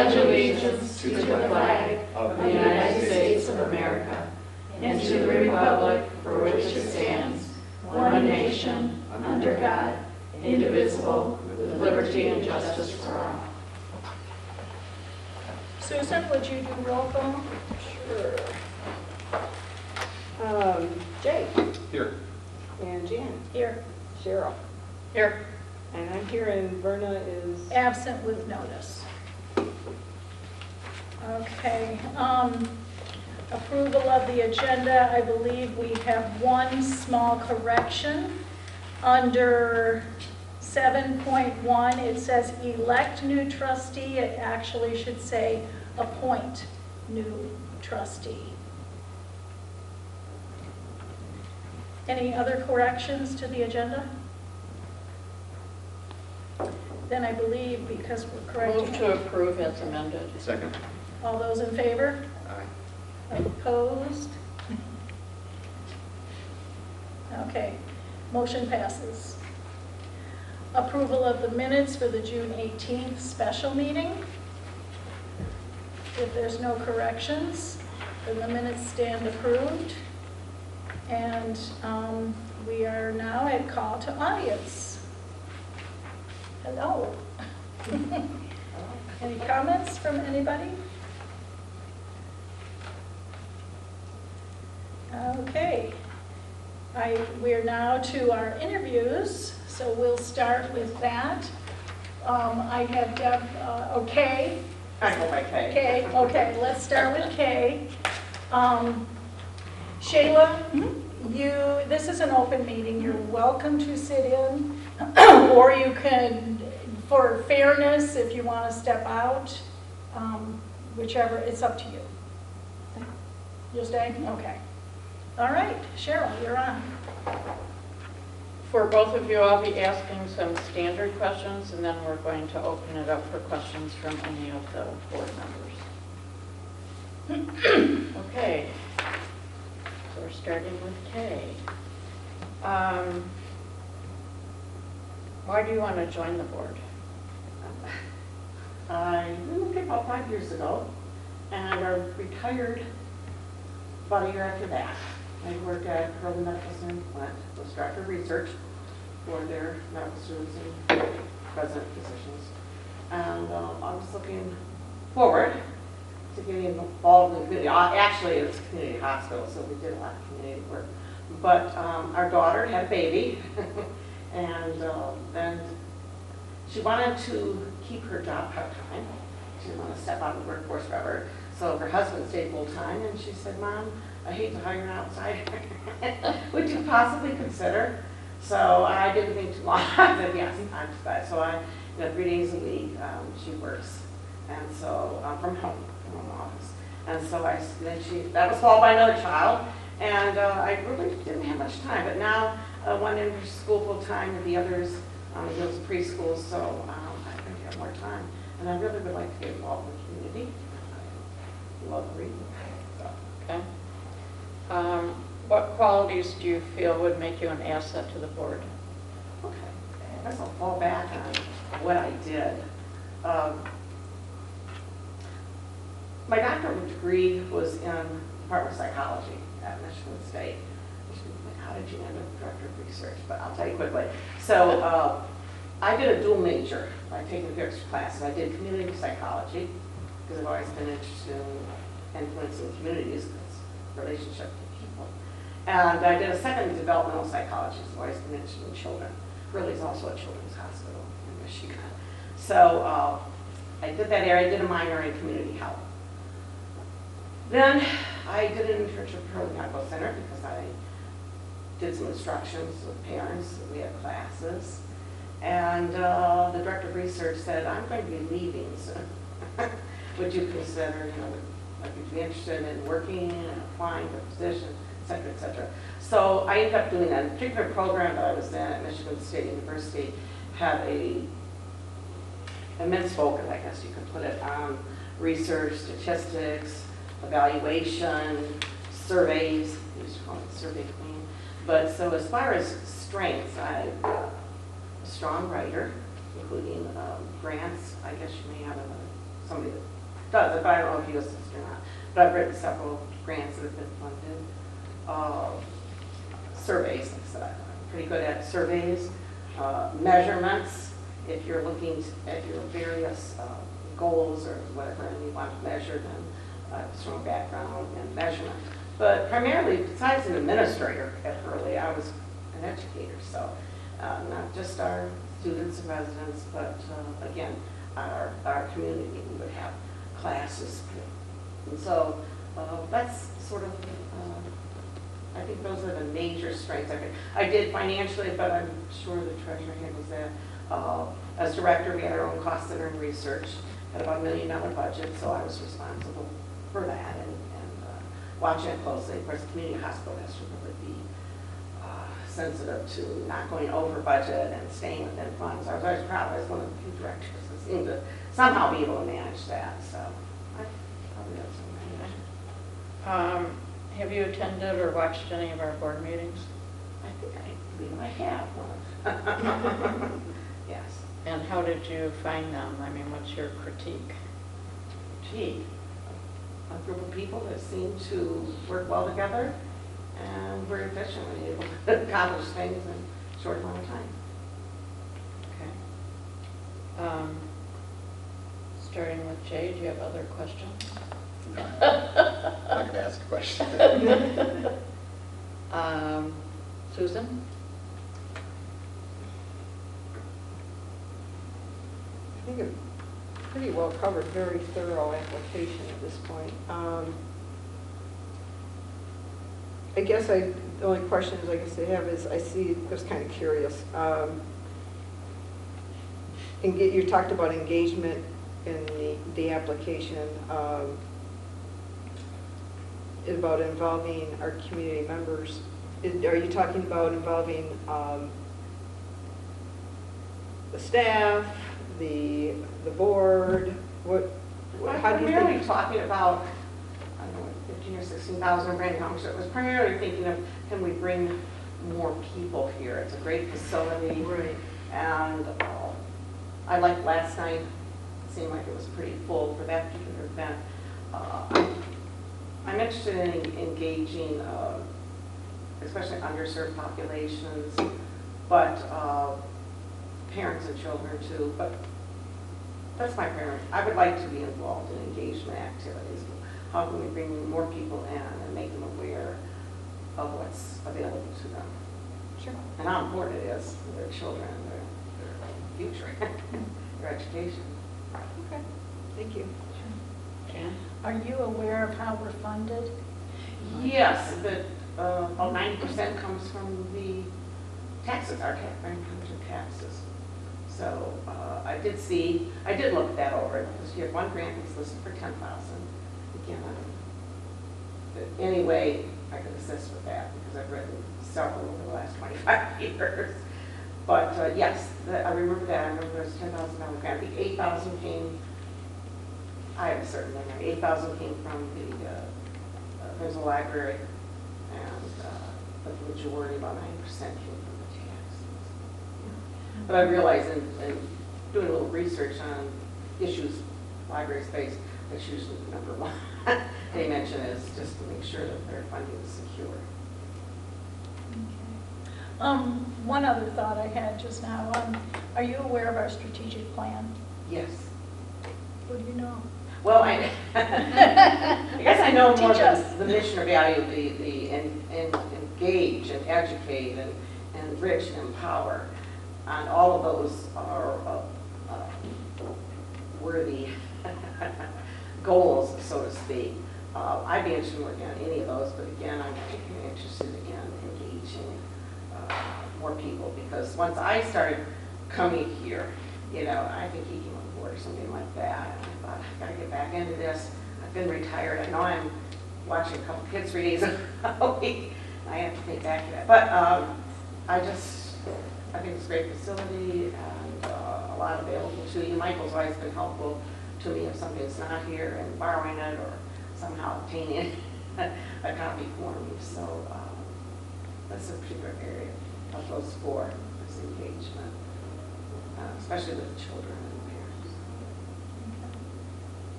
pledge allegiance to the flag of the United States of America and to the republic for which it stands, one nation, under God, indivisible, with liberty and justice for all. Susan, would you do roll call? Sure. Jay. Here. And Jan. Here. Cheryl. Here. And I'm here, and Verna is... Absent with notice. Okay. Approval of the agenda. I believe we have one small correction. Under 7.1, it says elect new trustee. It actually should say appoint new trustee. Any other corrections to the agenda? Then I believe, because we're correcting... Move to approve as amended. Second. All those in favor? Aye. Opposed? Okay, motion passes. Approval of the minutes for the June 18th special meeting. If there's no corrections, then the minutes stand approved. And we are now at call to audience. Hello. Any comments from anybody? Okay. We're now to our interviews, so we'll start with that. I have Deb, okay. I go by Kay. Okay, let's start with Kay. Shayla, this is an open meeting. You're welcome to sit in, or you can, for fairness, if you want to step out, whichever, it's up to you. You'll stay? Okay. All right, Cheryl, you're on. For both of you, I'll be asking some standard questions, and then we're going to open it up for questions from any of the board members. Okay. So we're starting with Kay. Why do you want to join the board? I moved about 5 years ago, and I retired about a year after that. I worked at Early Medical Center in Flint, was director of research for their medical students and resident physicians. And I was looking forward to getting involved in the community. Actually, it's a community hospital, so we did a lot of community work. But our daughter had a baby, and then she wanted to keep her job part-time. She didn't want to step out of the workforce forever. So her husband stayed full-time, and she said, "Mom, I hate to hire an outsider. Would you possibly consider?" So I didn't think too long. I said, "Yeah, sometimes." But so 3 days a week, she works, and so from home office. And so that was followed by another child, and I really didn't have much time. But now one in school full-time, and the others goes preschool, so I think I have more time. And I really would like to get involved in the community. I love reading. So. Okay. What qualities do you feel would make you an asset to the board? Okay, I guess I'll fall back on what I did. My doctoral degree was in Department of Psychology at Michigan State. How did you end up director of research? But I'll tell you quickly. So I did a dual major by taking a various classes. I did community psychology because I've always been interested in influencing communities, relationship with people. And I did a second developmental psychology, so I've always been interested in children. Really is also a children's hospital in Michigan. So I did that area. I did a minor in community health. Then I did an internship at Early Medical Center because I did some instructions with parents. We had classes. And the director of research said, "I'm going to be leaving soon. Would you consider, would you be interested in working and applying for a position, et cetera, et cetera." So I ended up doing that. A particular program that I was in at Michigan State University had a immense focus, I guess you could put it, on research, statistics, evaluation, surveys. We used to call it Survey Queen. But so as far as strengths, I'm a strong writer, including grants. I guess you may have somebody that does it, but I don't know if he assists or not. But I've written several grants that have been funded. Surveys, like I said, I'm pretty good at surveys. Measurements, if you're looking at your various goals or whatever, and you want to measure them, strong background in measurement. But primarily, besides an administrator at Hurley, I was an educator, so not just our students and residents, but again, our community. We would have classes. And so that's sort of, I think those are the major strengths. I did financially, but I'm sure the treasurer handles that. As director, we had our own cost center and research, had about $1 million budget, so I was responsible for that and watching it closely. Of course, the community hospital has to really be sensitive to not going over budget and staying within funds. I was always proud. I was one of the few directors that seemed to somehow be able to manage that. So I probably have some. Have you attended or watched any of our board meetings? I think I believe I have one. Yes. And how did you find them? I mean, what's your critique? Gee, a group of people that seem to work well together and very efficiently able to accomplish things in a short amount of time. Okay. Starting with Jay, do you have other questions? No, I'm not going to ask a question. Susan? I think it pretty well covered, very thorough application at this point. I guess the only question is, I guess I have is, I was kind of curious. You talked about engagement in the application, about involving our community members. Are you talking about involving the staff, the board? How do you primarily think? talking about, I don't know, 15 or 16,000 in Brandon Township. It was primarily thinking of, can we bring more people here? It's a great facility. Right. And I liked last night. It seemed like it was pretty full for that particular event. I'm interested in engaging, especially underserved populations, but parents and children too. But that's my priority. I would like to be involved in engagement activities. How can we bring more people in and make them aware of what's available to them? Sure. And how important it is for their children, their future, their education. Okay, thank you. Jan? Are you aware of how we're funded? Yes, but about 90% comes from the taxes, our taxes. So I did look that over, because you have one grant that's listed for $10,000. Again, any way I could assist with that, because I've written several over the last 25 years. But yes, I remember that. I remember there was a $10,000 grant. I think 8,000 came. I have a certain number. 8,000 came from there's a library, and the majority, about 90%, came from the taxes. But I realized in doing a little research on issues libraries face, that's usually number one. They mention is just to make sure that their funding is secure. Okay. One other thought I had just now. Are you aware of our strategic plan? Yes. What do you know? Well, I guess I know more Teach us. than the mission or value, the engage and educate and enrich and empower. And all of those are worthy goals, so to speak. I'd be interested in working on any of those, but again, I'm particularly interested in engaging more people, because once I started coming here, I think he came on board or something like that, and I thought, I've got to get back into this. I've been retired. I know I'm watching a couple kids 3 days a week. I have to think back to that. But I think it's a great facility and a lot available to you. Michael's always been helpful to me if something's not here and borrowing it or somehow obtaining a copy for me. So that's a particular area of those four, this engagement, especially with the children and the parents.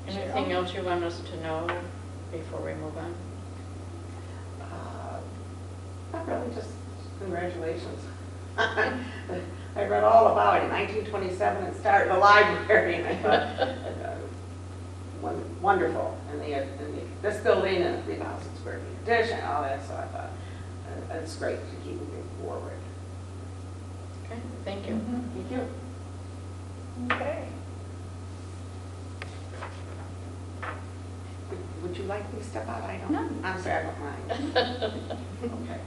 Anything else you want us to know before we move on? Not really, just congratulations. I read all about it, 1927, it started the library, and I thought, wonderful. And this building and 3,000 square feet addition, all that, so I thought, it's great to keep moving forward. Okay, thank you. Thank you. Okay. Would you like me to step out? I don't. No. I'm sorry, I don't mind. Okay.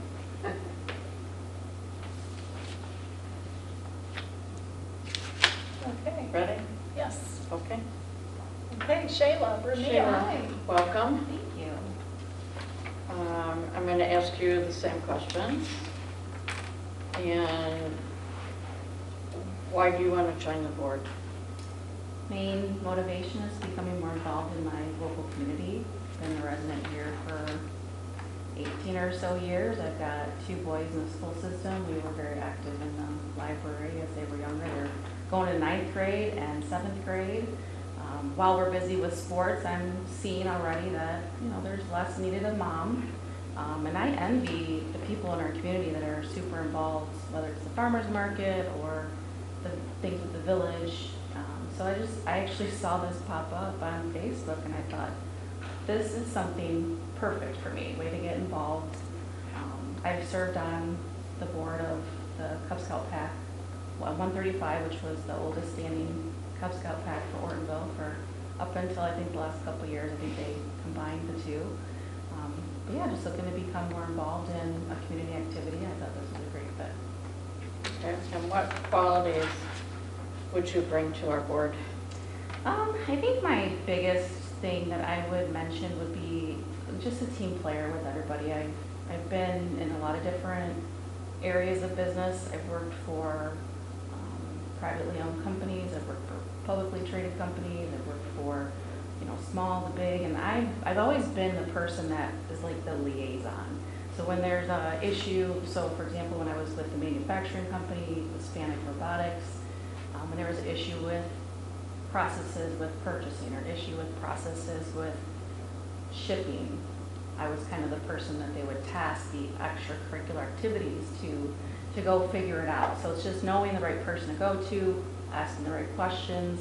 Okay. Ready? Yes. Okay. Okay, Shayla, Bernier. Shayla, welcome. Thank you. I'm going to ask you the same questions. And why do you want to join the board? Main motivation is becoming more involved in my local community. Been a resident here for 18 or so years. I've got 2 boys in the school system. We were very active in the library as they were younger. They're going to 9th grade and 7th grade. While we're busy with sports, I'm seeing already that, there's less needed of mom. And I envy the people in our community that are super involved, whether it's the farmer's market or the things with the village. So I actually saw this pop up on Facebook, and I thought, this is something perfect for me, way to get involved. I've served on the board of the Cub Scout Pack 135, which was the oldest standing Cub Scout Pack for Ortonville for up until I think the last couple of years. I think they combined the 2. But yeah, just looking to become more involved in a community activity. I thought this was a great fit. Okay. And what qualities would you bring to our board? I think my biggest thing that I would mention would be just a team player with everybody. I've been in a lot of different areas of business. I've worked for privately owned companies. I've worked for publicly traded companies. I've worked for small to big, and I've always been the person that is like the liaison. So when there's an issue, so for example, when I was with the manufacturing company, Hispanic Robotics, when there was an issue with processes with purchasing or issue with processes with shipping, I was kind of the person that they would task the extracurricular activities to go figure it out. So it's just knowing the right person to go to, asking the right questions,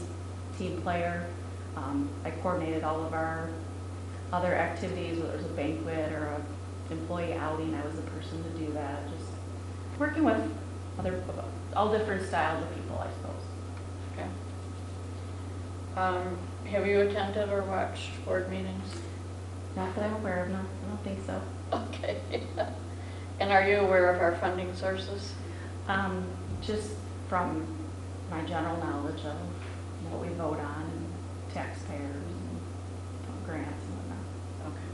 team player. I coordinated all of our other activities, whether it was a banquet or an employee outing. I was the person to do that. Just working with all different styles of people, I suppose. Okay. Have you attended or watched board meetings? Not that I'm aware of, no. I don't think so. Okay. And are you aware of our funding sources? Just from my general knowledge of what we vote on and taxpayers and grants and whatnot. Okay.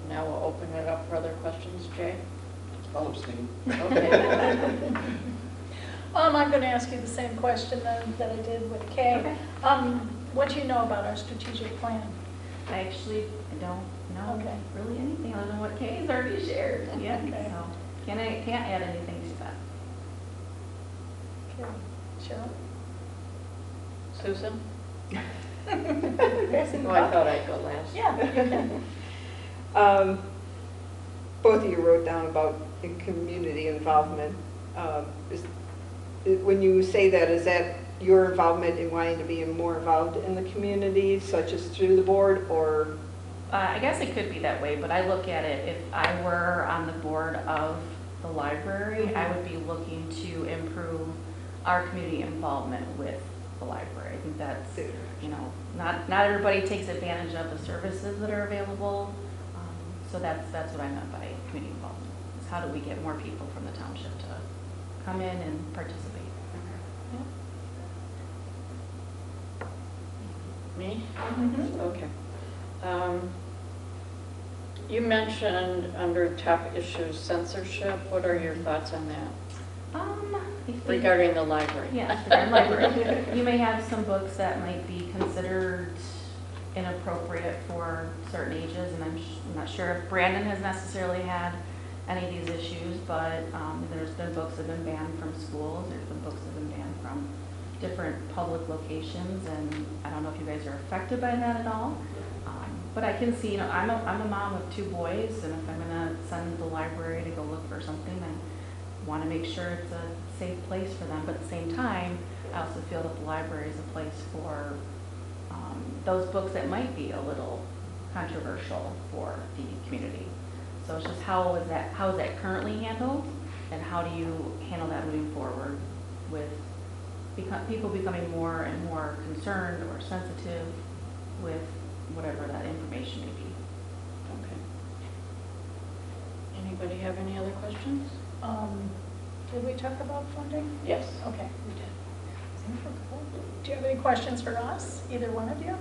Now we'll open it up for other questions. Jay? I'll abstain. Okay. I'm going to ask you the same question that I did with Kay. Okay. What do you know about our strategic plan? I don't know Okay. really anything other than what Kay's already shared. Yeah, Okay. so can't add anything to that. Okay. Cheryl? Susan? Passing the Oh, I buck? thought I'd go last. Yeah, you can. Both of you wrote down about community involvement. When you say that, is that your involvement in wanting to be more involved in the community, such as through the board, or? I guess it could be that way, but I look at it, if I were on the board of the library, I would be looking to improve our community involvement with the library. I think that's, not everybody takes advantage of the services that are available. So that's what I meant by community involvement, is how do we get more people from the township to come in and participate. Me? Mhm. Okay. You mentioned under top issues censorship. What are your thoughts on that I think- regarding the library? Yes, regarding library. You may have some books that might be considered inappropriate for certain ages, and I'm not sure if Brandon has necessarily had any of these issues, but there's been books that have been banned from schools, there's been books that have been banned from different public locations, and I don't know if you guys are affected by that at all. But I can see, I'm a mom of 2 boys, and if I'm gonna send the library to go look for something, I want to make sure it's a safe place for them. But at the same time, I also feel that the library is a place for those books that might be a little controversial for the community. So it's just how is that currently handled, and how do you handle that moving forward with people becoming more and more concerned or sensitive with whatever that information may be. Okay. Anybody have any other questions? Did we talk about funding? Yes. Okay, we did. Do you have any questions for us, either one of you?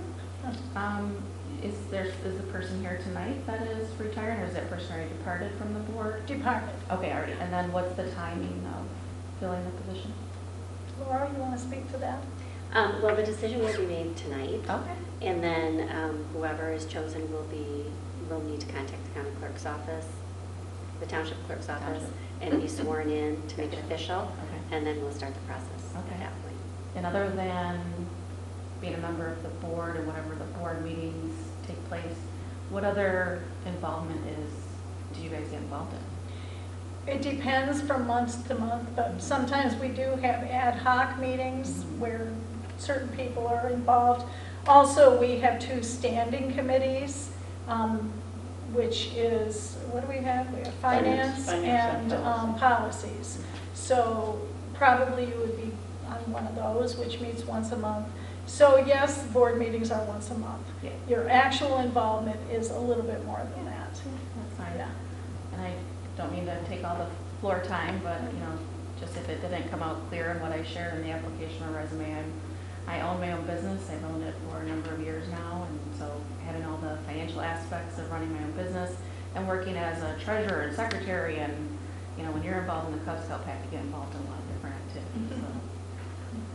Is the person here tonight that is retiring, or is that person already departed from the board? Department. Okay, already. And then what's the timing of filling the position? Laura, you want to speak to that? Well, the decision will be made tonight, Okay. and then whoever is chosen will need to contact the county clerk's office, the township clerk's office, and be sworn in to make it official, Okay. and then we'll start the process Okay. at that point. And other than being a member of the board and whatever the board meetings take place, what other involvement do you guys get involved in? It depends from month to month, but sometimes we do have ad hoc meetings where certain people are involved. Also, we have 2 standing committees, which is, what do we have? We have finance Finance and and policies. So probably you would be on one of those, which meets once a month. So yes, board meetings are once a month. Yeah. Your actual involvement is a little bit more than that. That's fine. Yeah. And I don't mean to take all the floor time, but, just if it didn't come out clear in what I shared in the application or resume, I own my own business. I've owned it for a number of years now, and so having all the financial aspects of running my own business and working as a treasurer and secretary, and, when you're involved in the Cub Scout pack, you get involved in a lot of different activities.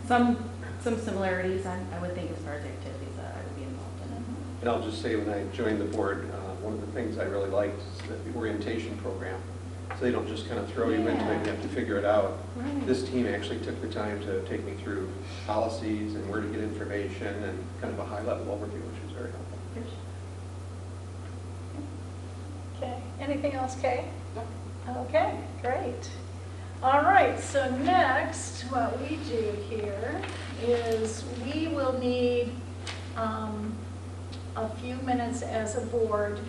So some similarities, I would think, as far as activities that I would be involved in. And I'll just say, when I joined the board, one of the things I really liked is the orientation program. So they don't just kind of throw you into it, you have to figure it out. Right. This team actually took the time to take me through policies and where to get information and kind of a high-level overview, which was very helpful. Okay, anything else, Kay? Okay, great. All right, so next, what we do here is we will need a few minutes as a board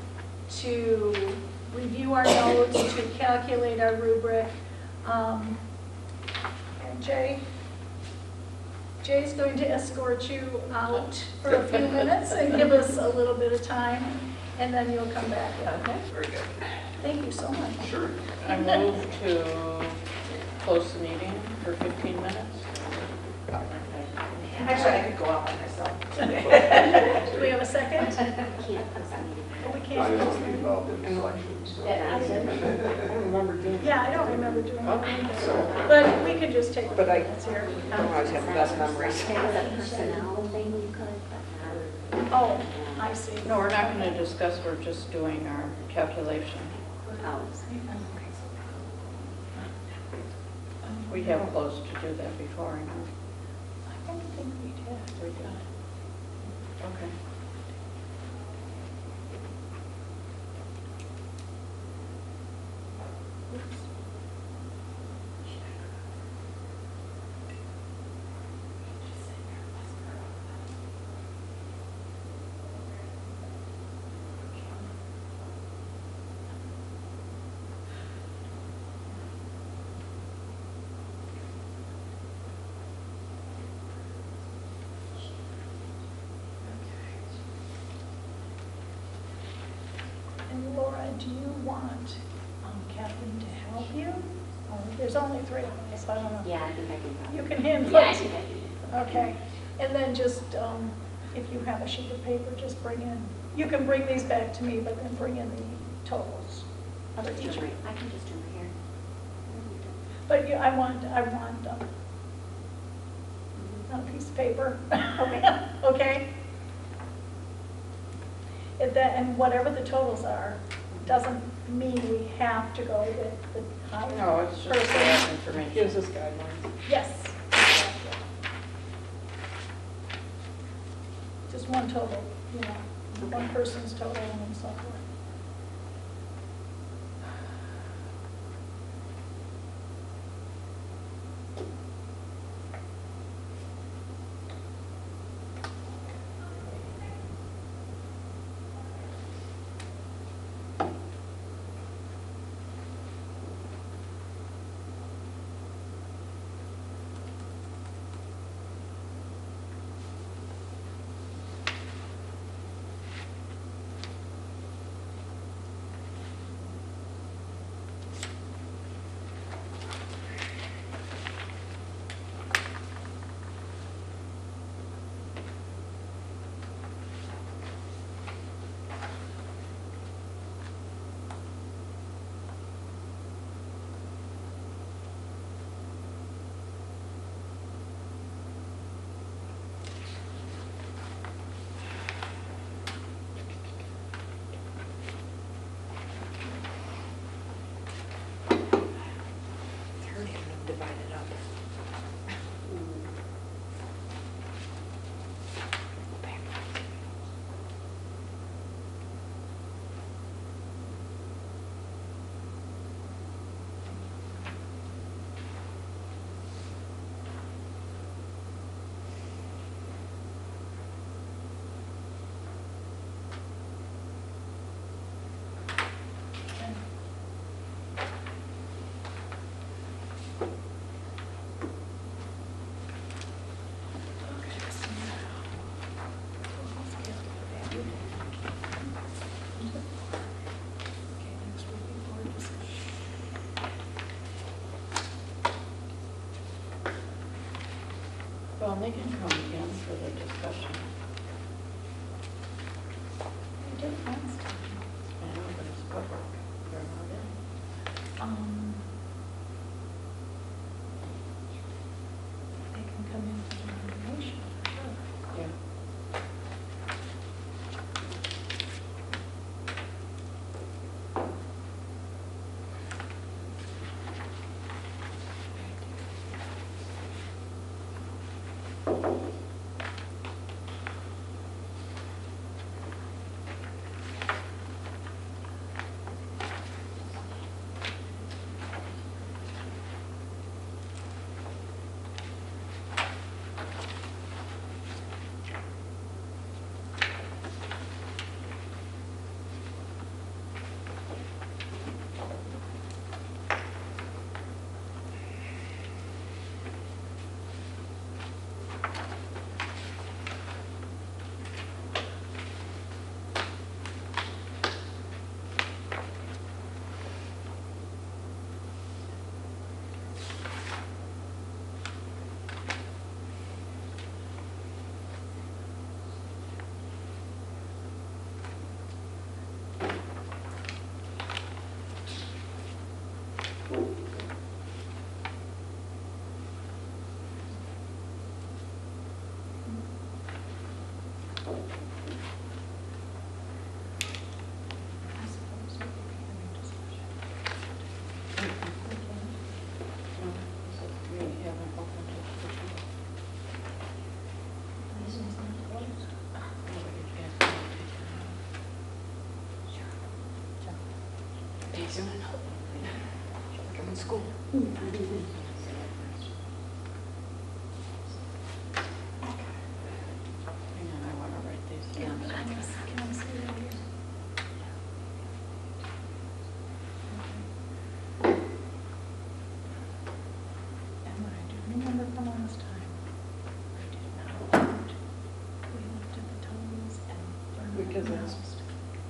to review our notes, to calculate our rubric. And Jay's going to escort you out for a few minutes and give us a little bit of time, and then you'll come back. Okay. Very good. Thank you so much. Sure. I move to close the meeting for 15 minutes. Actually, I could go out by myself. Do we have a second? Can't post the meeting. Oh, we I can't. don't get involved in selections. So. Yeah, I did. I don't remember doing that. Yeah, I don't remember doing Okay. that. But we can just take But I minutes here. don't always have the best memories. If there was a personnel thing, you could, but not. Oh, I see. No, we're not going to discuss, we're just doing our calculation. Oh. We have closed to do that before, I know. I don't think we did. We did. Okay. And Laura, do you want Kathleen to help you? Or there's only 3 of us, I don't know. Yeah, I think I can probably. You can handle Yeah, I it? think I can. Okay. And then just, if you have a sheet of paper, just bring in, you can bring these back to me, but then bring in the totals. I'll just do each it week. right. I can just do it here. But I want on a piece of paper. Okay. Okay? And whatever the totals are, doesn't mean we have to go with the higher No, it's just person. that information. Gives us guidelines. Yes. exactly. just one total, you know, one person's total and so forth. Divided up. Well, they can come again for the discussion. We did last time. I know, but it's public. They're not in. They can come in for the information, sure. Yeah. I suppose we could be having discussion. We haven't opened discussion. This one's not closed. I'm in school. Hang on, I want to write these down. Can I see that here? And what I do remember from last time, I did not vote. We looked at the totals and. Because it's-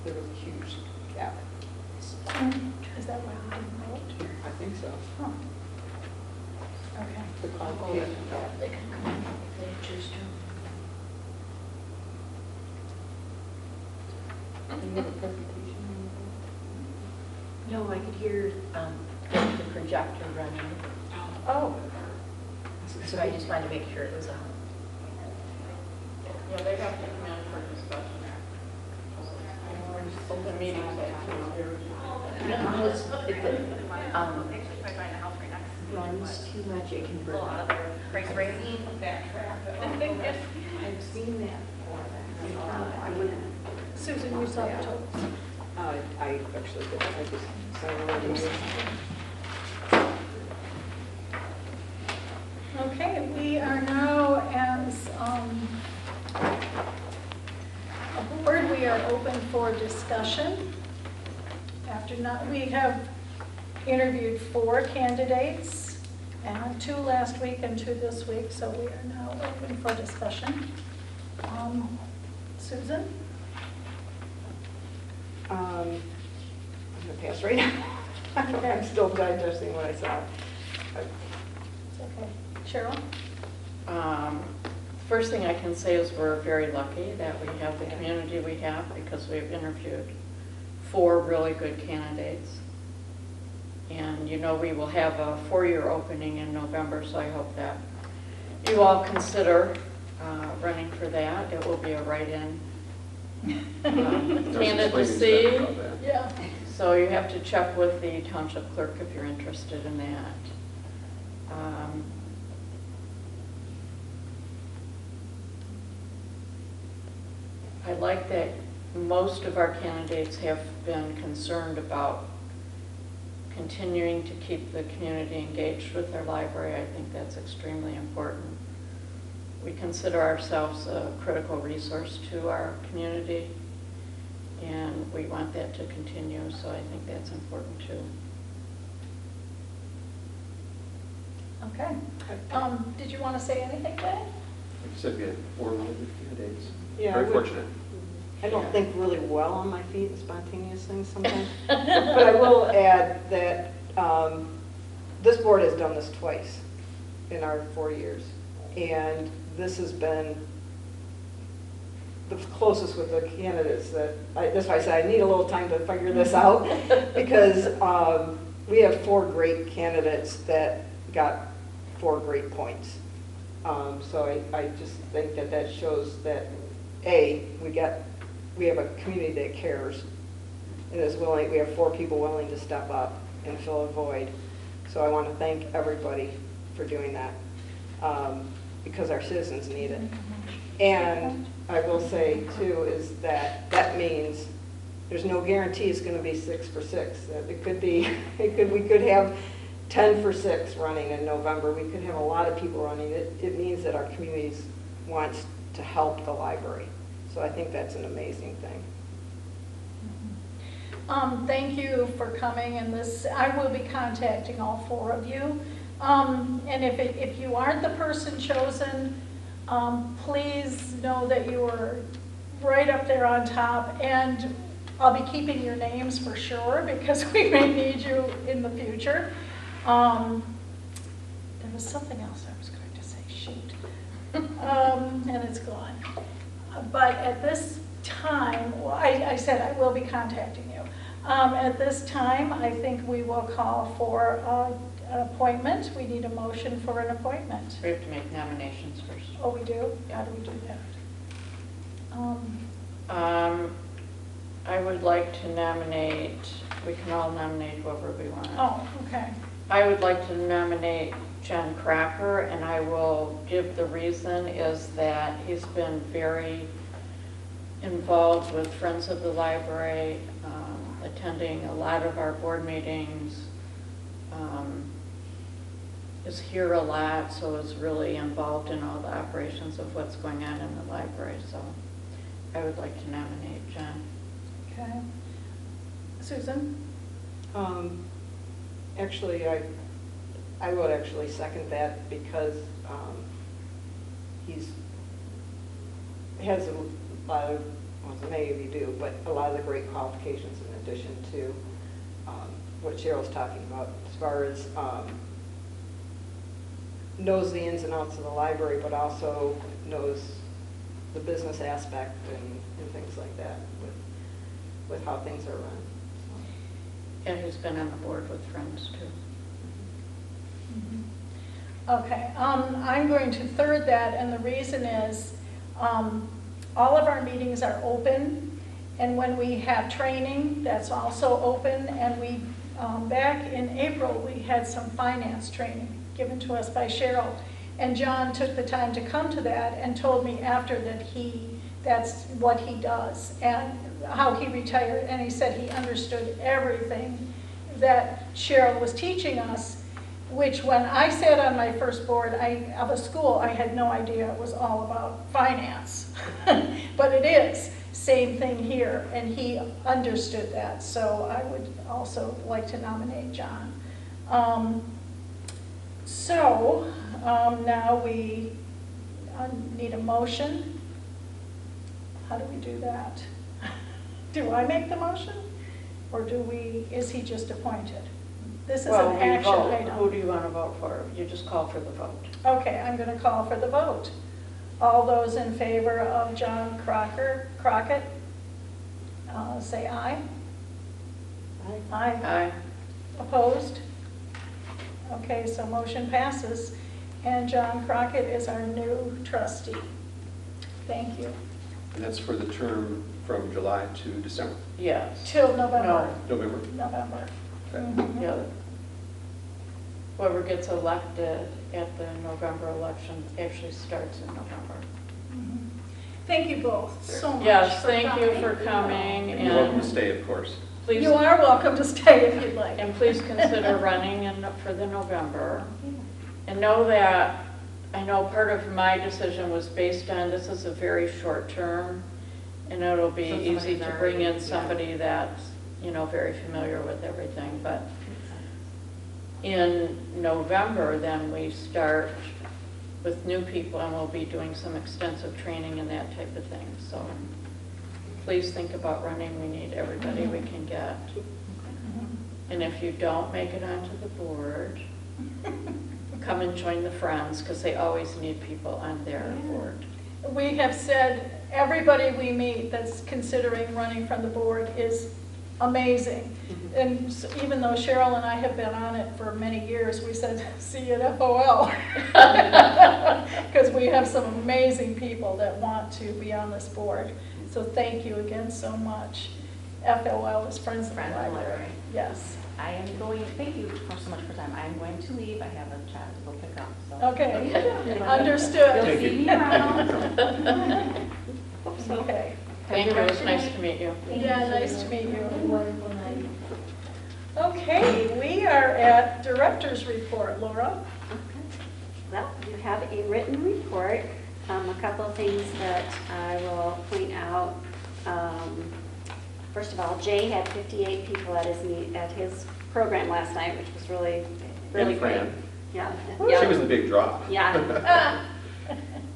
There was a huge gap. Is that why we didn't vote? I think so. Huh. Okay. The qualification gap. They can come in if they choose to. Do you have a presentation? No, I could hear the projector running, Oh. so I just wanted to make sure it was on. Yeah, they have to come in for discussion. Open meetings at 2. No, if it runs too much, it can burn. Price raising. I've seen that before. I wouldn't. Susan, you saw the totals. I actually did. I just saw the reviews. Okay, we are now as a board, we are open for discussion. We have interviewed 4 candidates, and 2 last week and 2 this week, so we are now open for discussion. Susan? I'm going to pass right now. I'm still digesting what I saw. It's okay. Cheryl? First thing I can say is we're very lucky that we have the community we have because we've interviewed 4 really good candidates. And you know we will have a 4-year opening in November, so I hope that you all consider running for that. It will be a write-in candidacy. Yeah. So you have to check with the township clerk if you're interested in that. I like that most of our candidates have been concerned about continuing to keep the community engaged with their library. I think that's extremely important. We consider ourselves a critical resource to our community, and we want that to continue, so I think that's important too. Okay. Did you want to say anything, Jay? Like you said, we had 4 really good candidates. Yeah, Very fortunate. I don't think really well on my feet and spontaneous things sometimes. But I will add that this board has done this twice in our 4 years. And this has been the closest with the candidates that's why I said I need a little time to figure this out. Because we have 4 great candidates that got 4 great points. So I just think that shows that, A, we have a community that cares and is willing. We have 4 people willing to step up and fill a void. So I want to thank everybody for doing that because our citizens need it. And I will say too is that means there's no guarantee it's going to be 6 for 6. It could be we could have 10 for 6 running in November. We could have a lot of people running. It means that our community wants to help the library. So I think that's an amazing thing. Thank you for coming, and I will be contacting all 4 of you. And if you aren't the person chosen, please know that you are right up there on top, and I'll be keeping your names for sure because we may need you in the future. There was something else I was going to say, shoot, and it's gone. But at this time, well, I said I will be contacting you. At this time, I think we will call for an appointment. We need a motion for an appointment. We have to make nominations first. Oh, we do? How do we do that? I would like to nominate, we can all nominate whoever we want. Oh, okay. I would like to nominate John Crocker, and I will give the reason is that he's been very involved with Friends of the Library, attending a lot of our board meetings, is here a lot, so is really involved in all the operations of what's going on in the library. So I would like to nominate John. Okay. Susan? Actually, I would actually second that because he has a lot of, well, many of you do, but a lot of the great qualifications in addition to what Cheryl's talking about as far as knows the ins and outs of the library, but also knows the business aspect and things like that with how things are run. And who's been on the board with Friends too. Okay, I'm going to third that, and the reason is all of our meetings are open, and when we have training, that's also open, and we, back in April, we had some finance training given to us by Cheryl, and John took the time to come to that and told me after that he That's what he does, and how he retired, and he said he understood everything that Cheryl was teaching us, which when I sat on my first board of a school, I had no idea it was all about finance. But it is, same thing here, and he understood that, so I would also like to nominate John. Now we need a motion. How do we do that? Do I make the motion? Or is he just appointed? This is Well, an we action vote. Who item. do you want to vote for? You just call for the vote. Okay, I'm going to call for the vote. All those in favor of John Crockett, say aye. Aye. Aye. Opposed? Okay, so motion passes, and John Crockett is our new trustee. Thank you. And that's for the term from July to December, Yes. Till November. November. November. Okay. Mhm. Yeah. Whoever gets elected at the November election actually starts in November. Mhm. Thank you both so much. Yes, for thank you coming. for coming, And you're welcome to and stay, of course. please, You are welcome to stay if you'd like. and please consider running for the November. And know that, I know part of my decision was based on, this is a very short term, and it'll be So easy somebody's to already- bring in yeah. somebody that's, very familiar with everything, but in November, then we start with new people, and we'll be doing some extensive training and that type of thing, so please think about running, we need everybody we can get. And if you don't make it onto the board, come and join the Friends, because they always need people on their board. We have said, everybody we meet that's considering running from the board is amazing. And even though Cheryl and I have been on it for many years, we said, see you at FOL. Because we have some amazing people that want to be on this board. So thank you again so much. FOL is Friends of the Library. Yes. I am going, thank you so much for time. I'm going to leave. I have a child to go pick up, so. Okay, understood. You'll see me around. Okay. Thank you, it was nice to meet you. Yeah, nice to meet you. Wonderful night. Okay, we are at Director's Report. Laura? Well, you have a written report. A couple of things that I will point out. First of all, Jay had 58 people at his program last night, which was really And great. Fran. Yeah. She was the big draw. Yeah.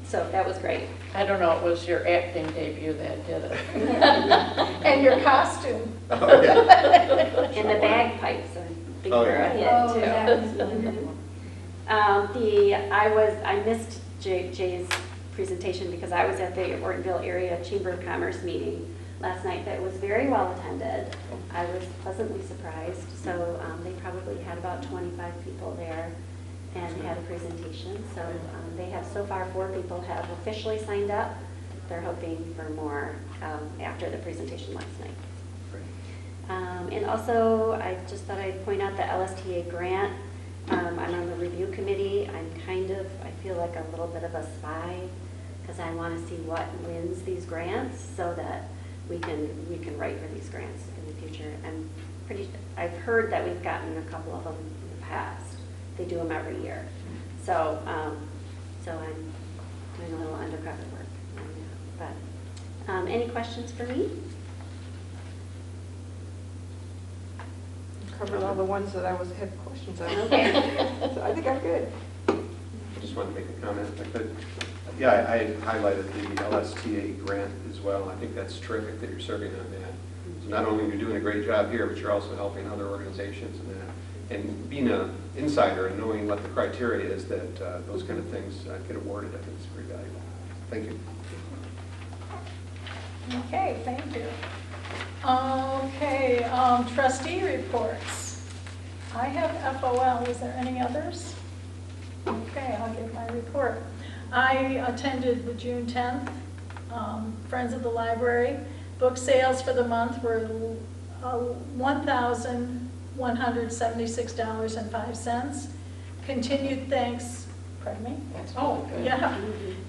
So that was great. I don't know, it was your acting debut that did it. And your costume. Oh, yeah. And the bagpipes are big Oh, for yeah. a Oh, hit, too. that was I missed Jay's presentation because I was at the Ortonville Area Chamber of Commerce meeting last night that was very well attended. I was pleasantly surprised. So they probably had about 25 people there and had a presentation. So they have so far 4 people have officially signed up. They're hoping for more after the presentation last night. And also, I just thought I'd point out the LSTA grant. I'm on the review committee. I feel like a little bit of a spy because I want to see what wins these grants so that we can write for these grants in the future. I've heard that we've gotten a couple of them in the past. They do them every year. So, I'm doing a little undercover work right now. But any questions for me? Covered all the ones that I had questions on. Okay. So I think I'm good. I just wanted to make a comment if I could. Yeah, I highlighted the LSTA grant as well. I think that's terrific that you're serving on that. So not only are you doing a great job here, but you're also helping other organizations in that. And being an insider and knowing what the criteria is that those kind of things get awarded, I think is very valuable. Thank you. Okay, thank you. Okay, trustee reports. I have FOL. Is there any others? Okay, I'll give my report. I attended the June 10th Friends of the Library. Book sales for the month were $1,176.05. Continued thanks, pardon me? That's Oh, really good. yeah.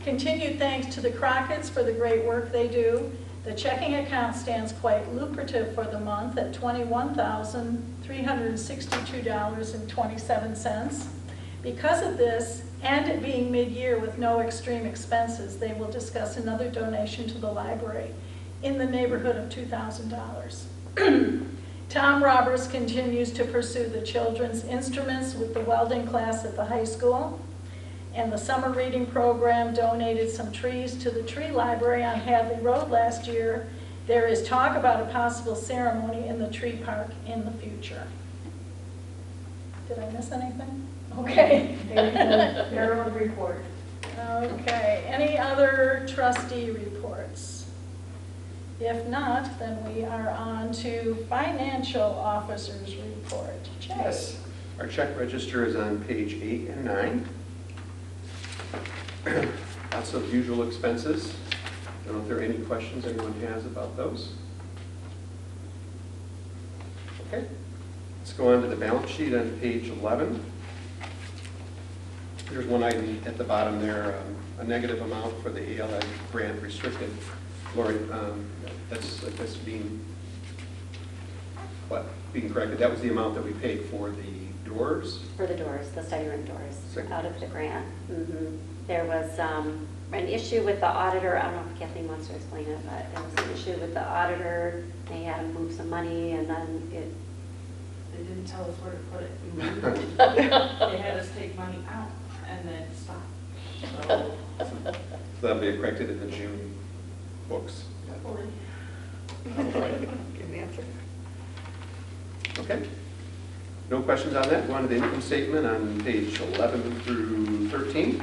Continued thanks to the Crockett's for the great work they do. The checking account stands quite lucrative for the month at $21,362.27. Because of this, and it being mid-year with no extreme expenses, they will discuss another donation to the library in the neighborhood of $2,000. Tom Roberts continues to pursue the children's instruments with the welding class at the high school. And the summer reading program donated some trees to the tree library on Hadley Road last year. There is talk about a possible ceremony in the tree park in the future. Did I miss anything? Okay. Narrow report. Okay, any other trustee reports? If not, then we are on to financial officers report. Jay? Yes. Our check register is on page 8 and 9. Lots of usual expenses. I don't know if there are any questions anyone has about those. Okay. Let's go on to the balance sheet on page 11. There's one item at the bottom there, a negative amount for the ALA grant restricted. Lori, that's being corrected. That was the amount that we paid for the doors. For the doors, the study room doors, Second. out of the grant. There was an issue with the auditor. I don't know if Kathleen wants to explain it, but there was an issue with the auditor. They had to move some money, and then it. They didn't tell us where to put it. They had us take money out and then stop. So, That'll be corrected in the June books. hopefully. Good answer. Okay. No questions on that. Go on to the income statement on page 11 through 13.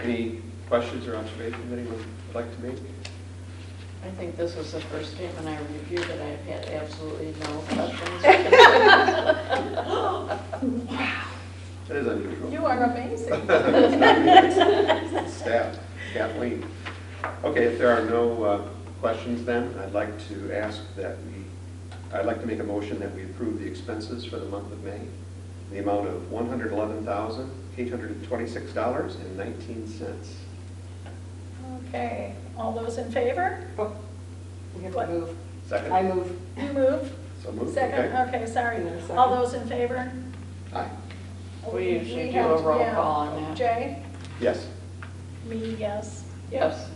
Any questions or observations anyone would like to make? I think this was the first statement I reviewed and I've had absolutely no questions. That is unusual. You are amazing. Staff, Kathleen. Okay, if there are no questions then, I'd like to make a motion that we approve the expenses for the month of May, in the amount of $111,826.19. Okay, all those in favor? Oh, we have What? to move. Second? I move. You move? So moved. Second, Okay. okay, sorry. And then second. All those in favor? Aye. We usually do have a to- roll yeah. call on that. Jay? Yes. Me, yes. Yes.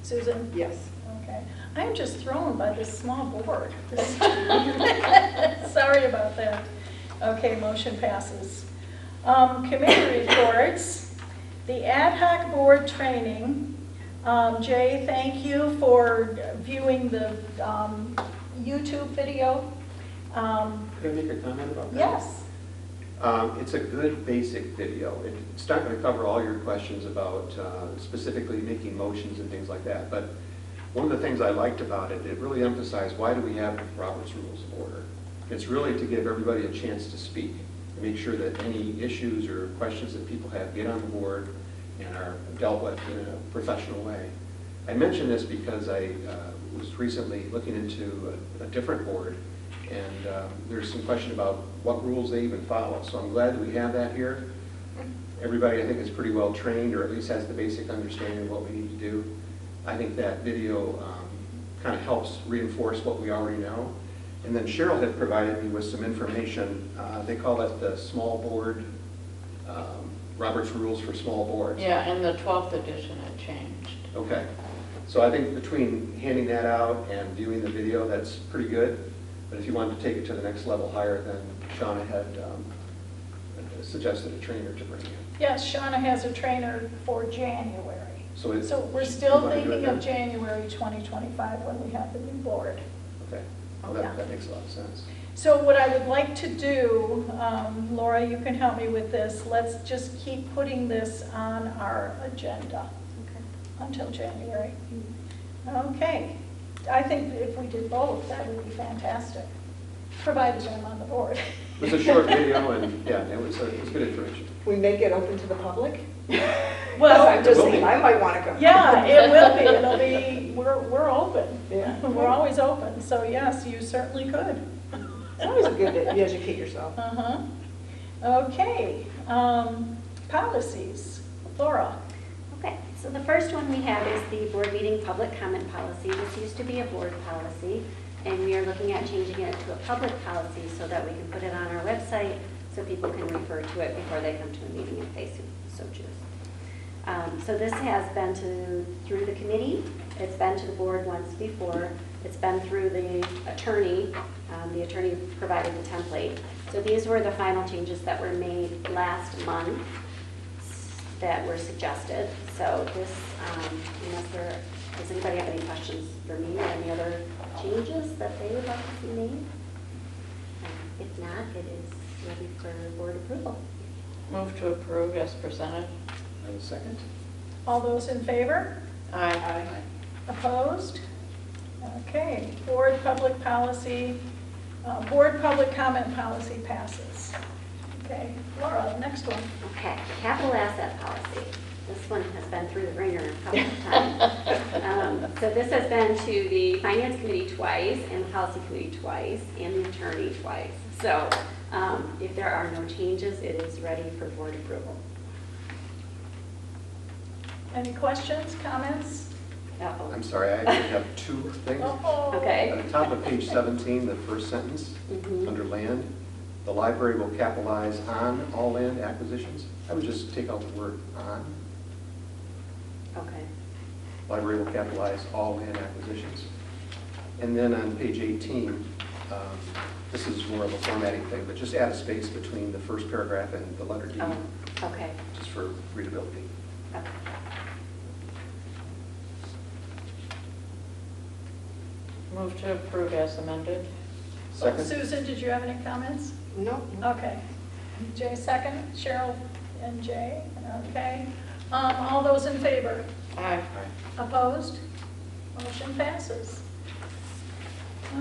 Susan? Yes. Okay. I'm just thrown by this small board. Sorry about that. Okay, motion passes. Committee reports. The ad hoc board training. Jay, thank you for viewing the YouTube video. Could I make a comment about that? Yes. It's a good basic video. It's not going to cover all your questions about specifically making motions and things like that, but one of the things I liked about it, it really emphasized why do we have Robert's Rules of Order. It's really to give everybody a chance to speak, to make sure that any issues or questions that people have get on the board and are dealt with in a professional way. I mention this because I was recently looking into a different board, and there's some question about what rules they even follow. So I'm glad that we have that here. Everybody, I think, is pretty well trained, or at least has the basic understanding of what we need to do. I think that video kind of helps reinforce what we already know. And then Cheryl had provided me with some information. They call it the small board, Robert's Rules for Small Boards. Yeah, in the 12th edition it changed. Okay. So I think between handing that out and viewing the video, that's pretty good. But if you wanted to take it to the next level higher, then Shauna had suggested a trainer to bring in. Yes, Shauna has a trainer for January. So we're still thinking of January 2025 when we have the new board. Okay. Well, Yeah. that makes a lot of sense. So what I would like to do, Laura, you can help me with this. Let's just keep putting this on our agenda until January. Okay. I think if we did both, that would be fantastic, provided I'm on the board. It was a short video, and yeah, it was good information. We make it open to the public? Well, I'm just saying, I might want to come. yeah, it will be. It'll be, we're open. Yeah. We're always open. So yes, you certainly could. It's always good to educate yourself. Uh-huh. Okay. policies. Laura? Okay, so the first one we have is the board meeting public comment policy. This used to be a board policy, and we are looking at changing it to a public policy so that we can put it on our website so people can refer to it before they come to a meeting if they so choose. So this has been through the committee. It's been to the board once before. It's been through the attorney. The attorney provided the template. So these were the final changes that were made last month that were suggested. So this, does anybody have any questions for me or any other changes that they would like to see made? If not, it is ready for board approval. Move to approve as presented. And a second? All those in favor? Aye. Opposed? Okay, board public policy, board public comment policy passes. Okay, Laura, next one. Okay, capital asset policy. This one has been through the ringer a couple of times. So this has been to the finance committee twice and the policy committee twice and the attorney twice. So if there are no changes, it is ready for board approval. Any questions, comments? Uh-oh. I'm sorry, I actually have two things. Uh-oh. Okay. At the top of page 17, the first sentence, Mhm. under land, the library will capitalize on all land acquisitions. I would just take out the word on. Okay. Library will capitalize all land acquisitions. And then on page 18, this is more of a formatting thing, but just add a space between the first paragraph and the letter D, Oh, okay. just for readability. Okay. Move to approve as amended. Second? Susan, did you have any comments? No? Okay. Jay, second. Cheryl and Jay, okay. All those in favor? Aye. Opposed? Motion passes.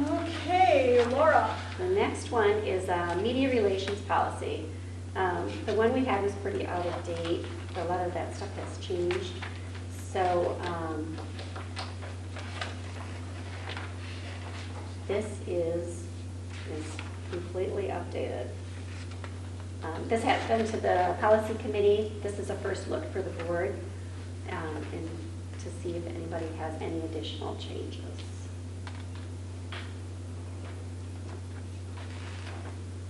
Okay, Laura. The next one is media relations policy. The one we had was pretty out of date. A lot of that stuff has changed. So this is completely updated. This has been to the policy committee. This is a first look for the board and to see if anybody has any additional changes.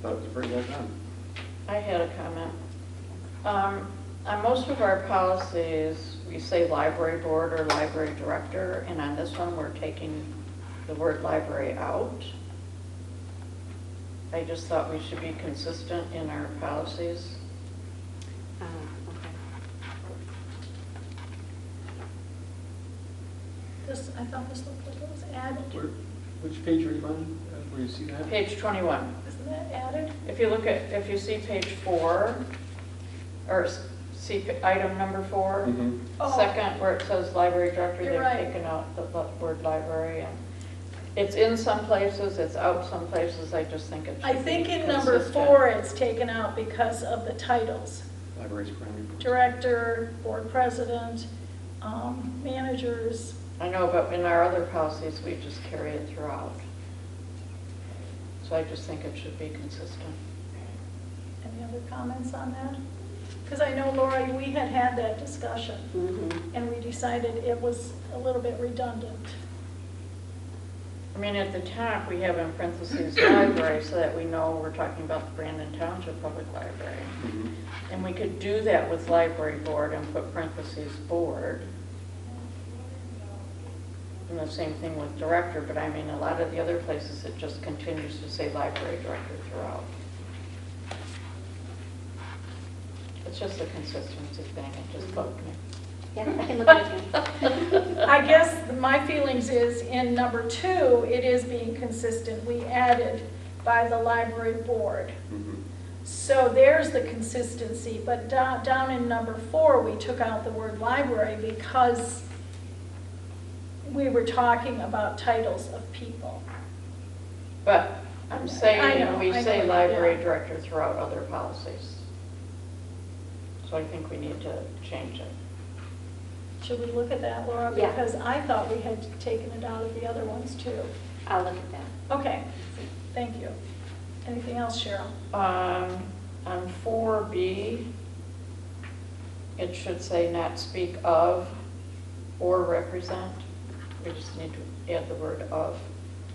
Thought it was pretty well done. I had a comment. On most of our policies, we say library board or library director, and on this one, we're taking the word library out. I just thought we should be consistent in our policies. Okay. I thought this looked like it was added. Which page are you on? Where you see that? Page 21. Isn't that added? If you see page 4, or see item number 4, Mhm. Oh. second where it says library director, You're they've right. taken out the word library. And it's in some places, it's out some places. I just think it should I think be in number consistent. 4, it's taken out because of the titles. Library's primary. Director, board president, managers. I know, but in our other policies, we just carry it throughout. So I just think it should be consistent. Any other comments on that? Because I know, Laura, we had that discussion, Mm-hmm. and we decided it was a little bit redundant. I mean, at the top, we have in parentheses library so that we know we're talking about the Brandon Township Public Library. Mhm. And we could do that with library board and put parentheses board. And the same thing with director, but I mean, a lot of the other places, it just continues to say library director throughout. It's just a consistency thing, it just bugged me. Yeah, I can look at it again. I guess my feelings is in number 2, it is being consistent. We added by the library board. Mhm. So there's the consistency, but down in number 4, we took out the word library because we were talking about titles of people. But I'm I saying, know, we I say know, library yeah. director throughout other policies. So I think we need to change it. Should we look at that, Laura? Yeah. Because I thought we had taken it out of the other ones too. I'll look at that. Okay, thank you. Anything else, Cheryl? On 4B, it should say not speak of or represent. We just need to add the word of.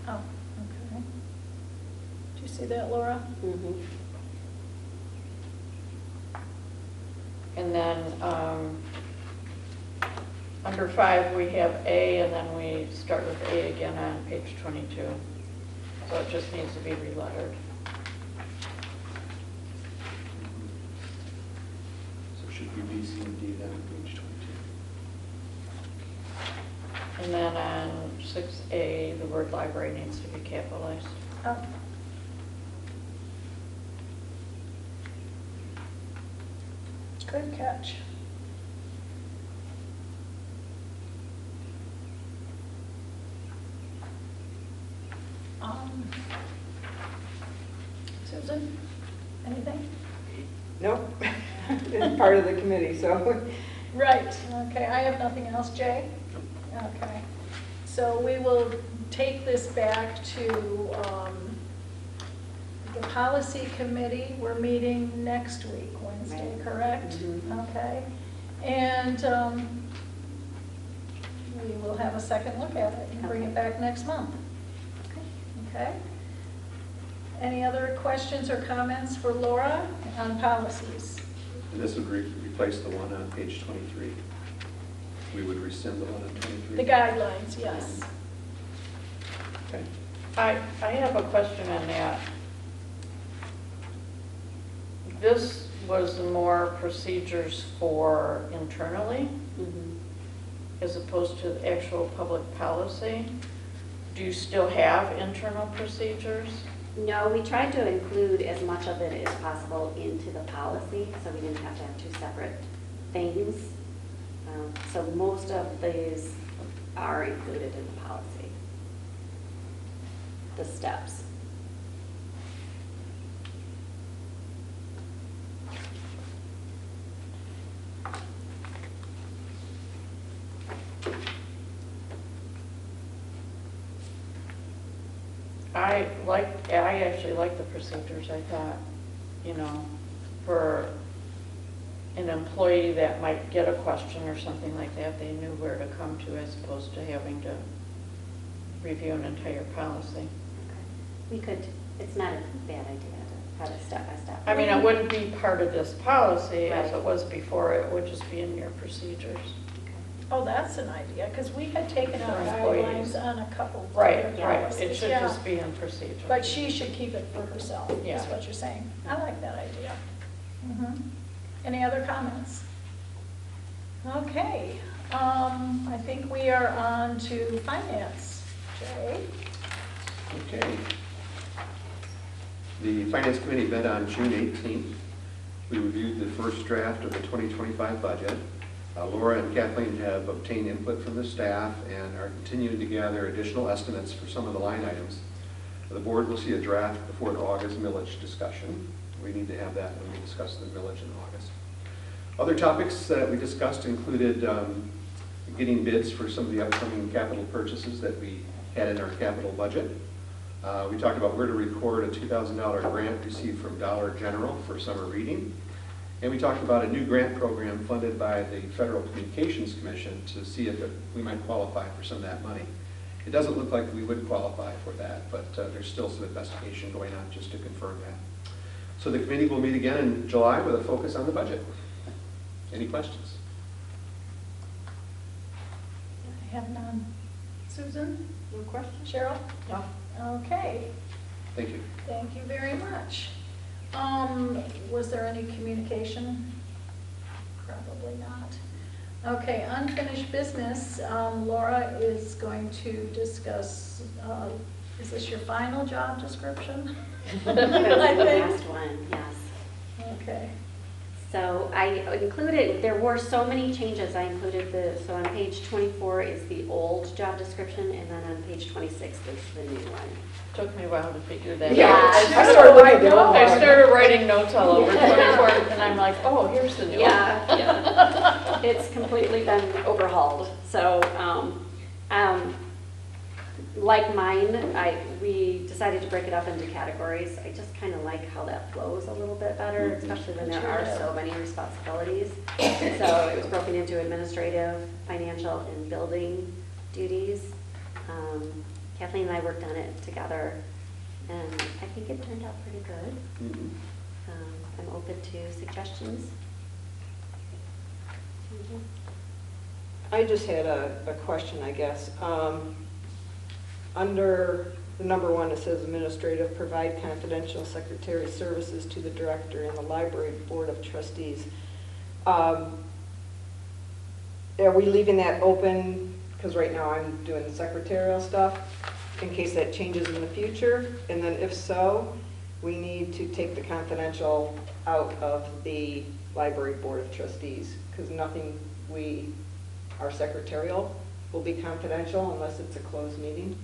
Oh, okay. Do you see that, Laura? Mhm. And then under 5, we have A, and then we start with A again on page 22. So it just needs to be relettered. So it should be B, C, and D then on page 22. And then on 6A, the word library needs to be capitalized. Oh. Good catch. Susan, anything? Nope, it's part of the committee, so. Right, okay, I have nothing else, Jay? Okay, so we will take this back to the policy committee. We're meeting next week, Wednesday, Right. correct? Mhm. Okay, and we will have a second look at it and bring it back next month. Okay? Any other questions or comments for Laura on policies? And this would replace the one on page 23. We would rescind the one on 23. The guidelines, yes. Okay. I have a question on that. This was more procedures for internally Mhm. as opposed to the actual public policy. Do you still have internal procedures? No, we tried to include as much of it as possible into the policy, so we didn't have to have two separate things. So most of these are included in the policy, the steps. I actually like the procedures. I thought, for an employee that might get a question or something like that, they knew where to come to as opposed to having to review an entire policy. We could, it's not a bad idea to have it step by step. I mean, it wouldn't be part of this policy as Right. it was before. It would just be in your procedures. Oh, that's an idea, because we had taken out For employees. guidelines on a couple of Right, different right. policies, It should yeah. just be in procedure. But she should keep it for herself, is Yeah. what you're saying. I like that idea. Mhm. Any other comments? Okay, I think we are on to finance. Jay? Okay. The Finance Committee met on June 18th. We reviewed the first draft of the 2025 budget. Laura and Kathleen have obtained input from the staff and are continuing to gather additional estimates for some of the line items. The board will see a draft before the August millage discussion. We need to have that when we discuss the millage in August. Other topics that we discussed included getting bids for some of the upcoming capital purchases that we had in our capital budget. We talked about where to record a $2,000 grant received from Dollar General for summer reading. And we talked about a new grant program funded by the Federal Communications Commission to see if we might qualify for some of that money. It doesn't look like we would qualify for that, but there's still some investigation going on just to confirm that. So the committee will meet again in July with a focus on the budget. Any questions? I have none. Susan? No question? Cheryl? No. Okay, Thank you. thank you very much. Was there any communication? Probably not. Okay, unfinished business. Laura is going to discuss, is this your final job description? That's the last one, yes. Okay. So I included, there were so many changes, I included so on page 24 is the old job description, and then on page 26 is the new one. Took me a while to figure that Yeah. out. I started looking at them. I started writing notes all over 24, and I'm like, oh, here's the new one. Yeah. It's completely been overhauled. So like mine, we decided to break it up into categories. I just kind of like how that flows a little bit better, especially when there are so many responsibilities. So it was broken into administrative, financial, and building duties. Kathleen and I worked on it together, and I think it turned out pretty good. Mhm. I'm open to suggestions. I just had a question, I guess. Under the number 1, it says administrative, provide confidential secretary services to the director and the library board of trustees. Are we leaving that open, because right now I'm doing the secretarial stuff, in case that changes in the future? And then if so, we need to take the confidential out of the library board of trustees, because nothing our secretarial will be confidential unless it's a closed meeting.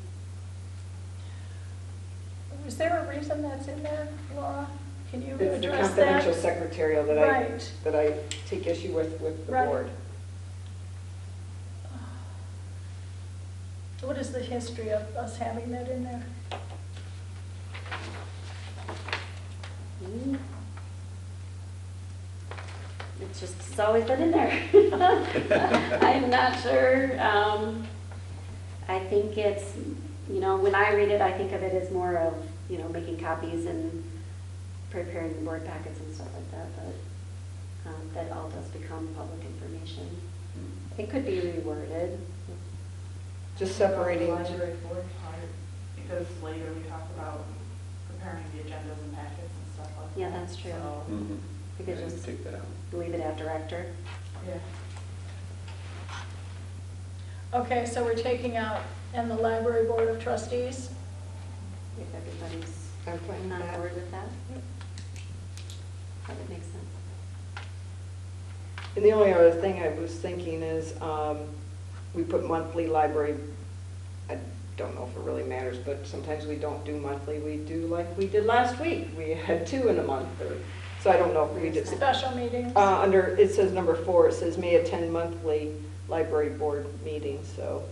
Is there a reason that's in there, Laura? Can you It's the address confidential that? secretarial Right. that I take issue with the Right. board. What is the history of us having that in there? It's always been in there. I'm not sure. I think it's, when I read it, I think of it as more of, making copies and preparing the board packets and stuff like that, but that all does become public information. It could be reworded. Just separating. The library board part, because later we talk about preparing the agendas and packets and stuff like that. Yeah, that's true. So, Mhm. We could Yeah, just take that out. leave it at director. yeah. Okay, so we're taking out, and the library board of trustees? If everybody's I'm fine with on that. board with that. That would make sense. And the only other thing I was thinking is, we put monthly library, I don't know if it really matters, but sometimes we don't do monthly, we do like we did last week. We had 2 in a month, so I don't know if we did. Special meetings? It says number 4, it says may attend monthly library board meetings, so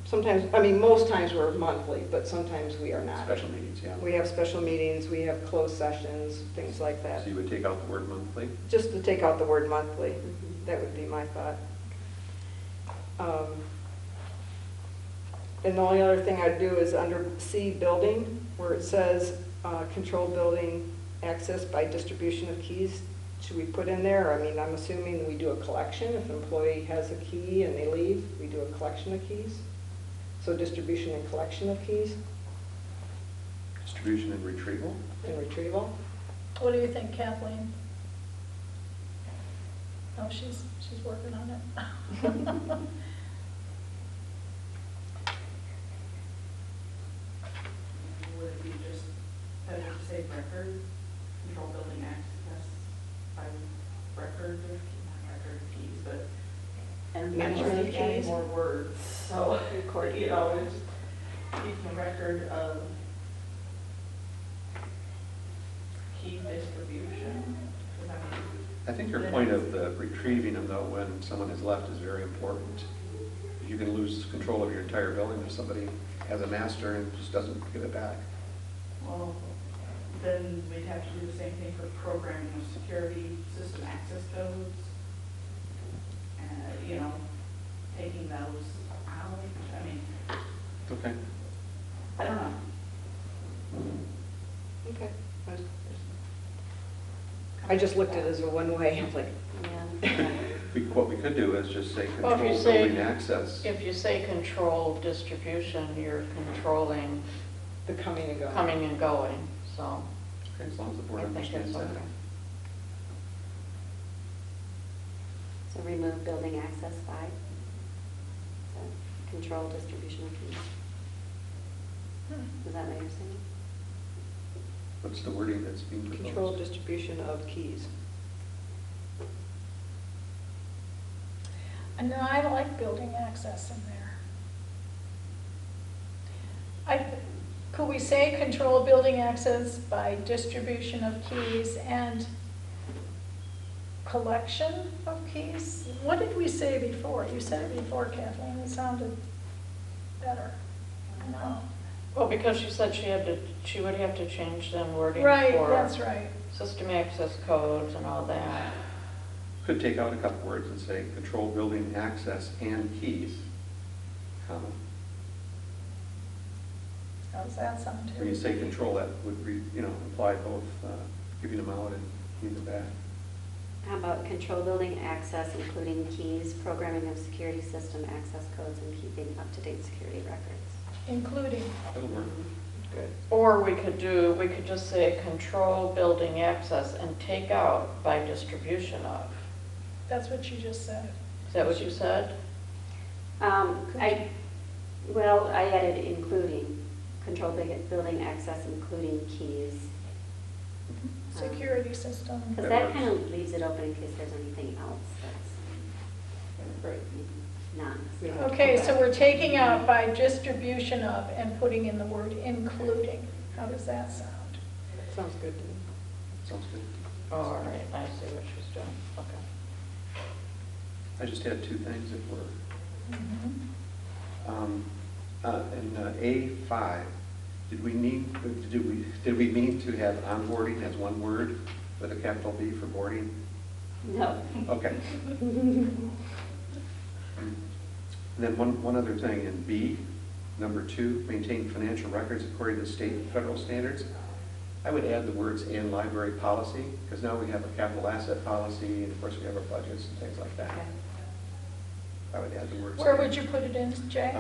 sometimes, most times we're monthly, but sometimes we are not. Special meetings, yeah. We have special meetings, we have closed sessions, things like that. So you would take out the word monthly? Just to take out the word monthly, Mhm. that would be my thought. And the only other thing I'd do is under C, building, where it says control building access by distribution of keys. Should we put in there? I'm assuming we do a collection. If an employee has a key and they leave, we do a collection of keys. So distribution and collection of keys Distribution and retrieval? and retrieval. What do you think, Kathleen? Oh, she's working on it. Would it be just better to say record, control building access by record, not record keys, but, and Management we're adding keys? more words, so, it's keeping a record of key distribution. 'Cause I think your point of the retrieving them, though, when someone has left is very important. You can lose control of your entire building if somebody has a master and just doesn't give it back. Well, then we'd have to do the same thing for programming of security system access codes. Taking those out, Okay. I don't know. Okay. I just looked at it as a one-way, I'm like, Yeah. What we could do is just say Well, if you control say- building access. If you say control distribution, you're controlling the coming and going. coming and going, so Okay, as long as the board I think understands it's that. okay. So remove building access by, so control distribution of keys. Is that what you're saying? What's the wording that's being proposed? Control distribution of keys. No, I like building access in there. Could we say control building access by distribution of keys and collection of keys? What did we say before? You said it before, Kathleen, it sounded better. No. Well, because she said she would have to change then wording Right, for that's right. system access codes and all that. Could take out a couple words and say, control building access and keys, comma. How does that sound? When you say control, that would, imply both giving them out and giving them back. How about control building access, including keys, programming of security system access codes, and keeping up-to-date security records? Including. That'll work. Good. Or we could just say control building access and take out by distribution of. That's what you just said. Is that what you said? I added including, control building access, including keys. Security system. Because that kind of leaves it open in case there's anything else that's not. Okay, so we're taking out by distribution of and putting in the word including. How does that sound? Sounds good to me. Sounds good. All right, I see what she's doing. Okay. I just had two things that were, Mhm. in A5, did we mean to have onboarding as one word with a capital B for boarding? No. Okay. And then one other thing in B, number 2, maintain financial records according to state and federal standards. I would add the words "and library policy," because now we have a capital asset policy, and of course we have our budgets and things like that. Okay. I would add the words. Where would you put it in, Jay?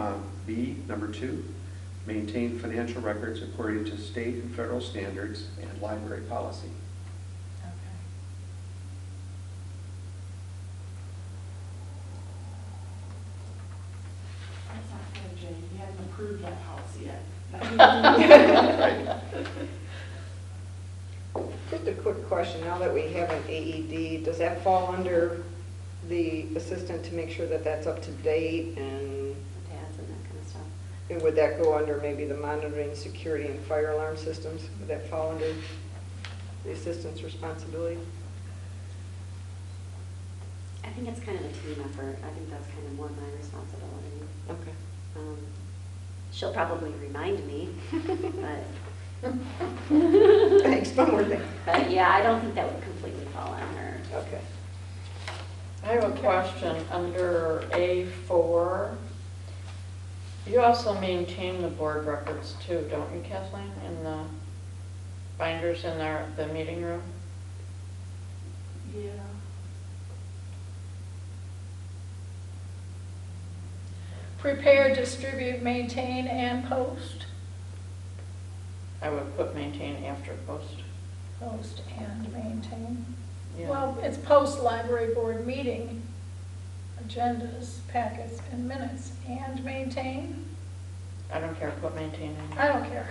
B, number 2, maintain financial records according to state and federal standards and library policy. That's not fair, Jay. You haven't approved that policy yet. Right. Just a quick question, now that we have an AED, does that fall under the assistant to make sure that that's up to date, and Tabs and that kind of stuff. would that go under maybe the monitoring, security, and fire alarm systems? Would that fall under the assistant's responsibility? I think it's kind of a team effort. I think that's kind of more my responsibility. Okay. She'll probably remind me, Thanks, one more thing. but yeah, I don't think that would completely fall on her. Okay. I have a question under A4. You also maintain the board records too, don't you, Kathleen, in the binders in the meeting room? Yeah. Prepare, distribute, maintain, and post. I would put maintain after post. Post and maintain. Yeah. Well, it's post library board meeting, agendas, packets, and minutes, and maintain. I don't care, put maintain in. I don't care.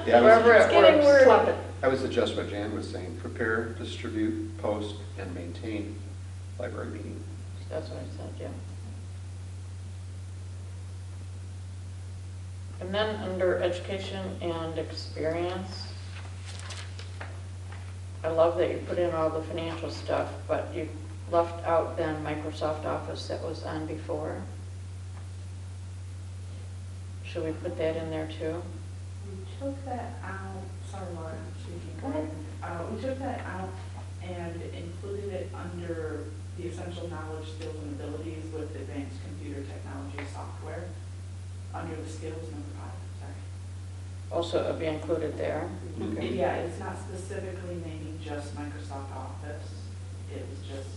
Yeah, Wherever It's it getting works. wordy. Slap it. I would suggest what Jan was saying, prepare, distribute, post, and maintain library meeting. That's what I said, yeah. And then under education and experience, I love that you put in all the financial stuff, but you left out then Microsoft Office that was on before. Should we put that in there too? We took that out, sorry Laura, I'm speaking. Go ahead. We took that out and included it under the essential knowledge, skills, and abilities with advanced computer technology software, under the skills number 5, sorry. Also, it'll be included there. Okay. Yeah, it's not specifically naming just Microsoft Office. It was just,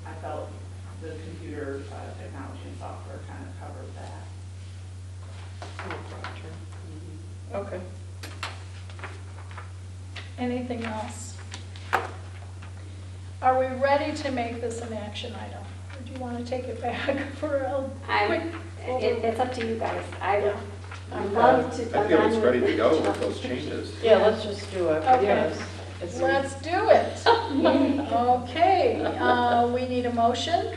I felt the computer technology and software kind of covered that. Okay. Anything else? Are we ready to make this an action item? Or do you want to take it back for a quick? It's up to you guys. I would I'm love to. I feel it's ready to go with those changes. Yeah, let's just do it. Okay. because it's- Let's do it. Okay, we need a motion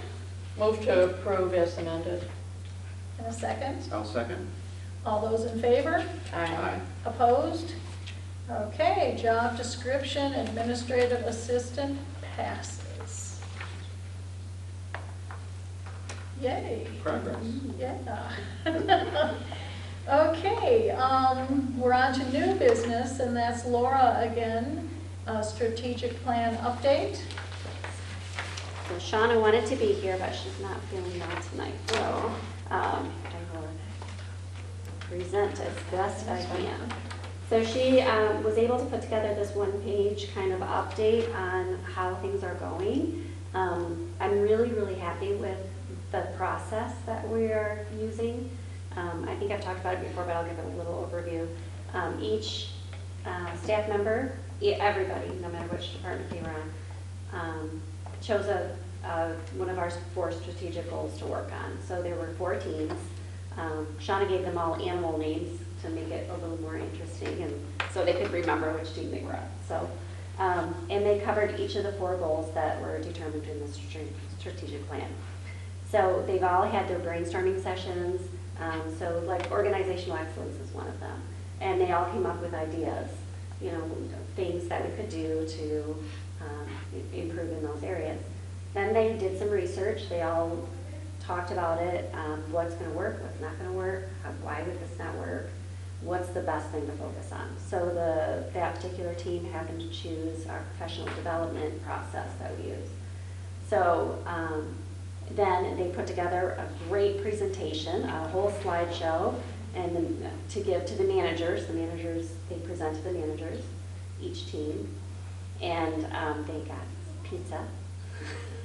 Move to approve as amended. in a second. I'll second. All those in favor? Aye. Opposed? Okay, job description, administrative assistant passes. Yay. Progress. Yeah. Okay, we're on to new business, and that's Laura again, strategic plan update. So Shauna wanted to be here, but she's not feeling well tonight, so I will present as best I can. So she was able to put together this one-page kind of update on how things are going. I'm really, really happy with the process that we are using. I think I've talked about it before, but I'll give it a little overview. Each staff member, everybody, no matter which department they were on, chose one of our 4 strategic goals to work on. So there were 4 teams. Shauna gave them all animal names to make it a little more interesting, and so they could remember which team they were on. So, and they covered each of the 4 goals that were determined in the strategic plan. So they've all had their brainstorming sessions. So like organizational excellence is one of them. And they all came up with ideas, you know, things that we could do to improve in those areas. Then they did some research. They all talked about it, what's going to work, what's not going to work, why would this not work, what's the best thing to focus on. So that particular team happened to choose our professional development process that we use. So then they put together a great presentation, a whole slideshow, and then to give to the managers. The managers, they present to the managers, each team, and they got pizza.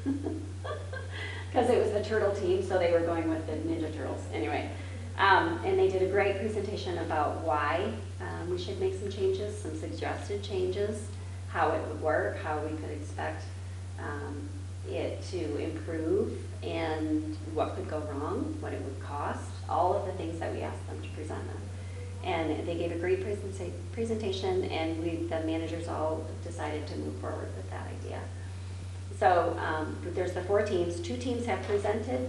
Because it was the turtle team, so they were going with the Ninja Turtles. Anyway, and they did a great presentation about why we should make some changes, some suggested changes, how it would work, how we could expect it to improve, and what could go wrong, what it would cost, all of the things that we asked them to present them. And they gave a great presentation, and the managers all decided to move forward with that idea. So there's the 4 teams. 2 teams have presented.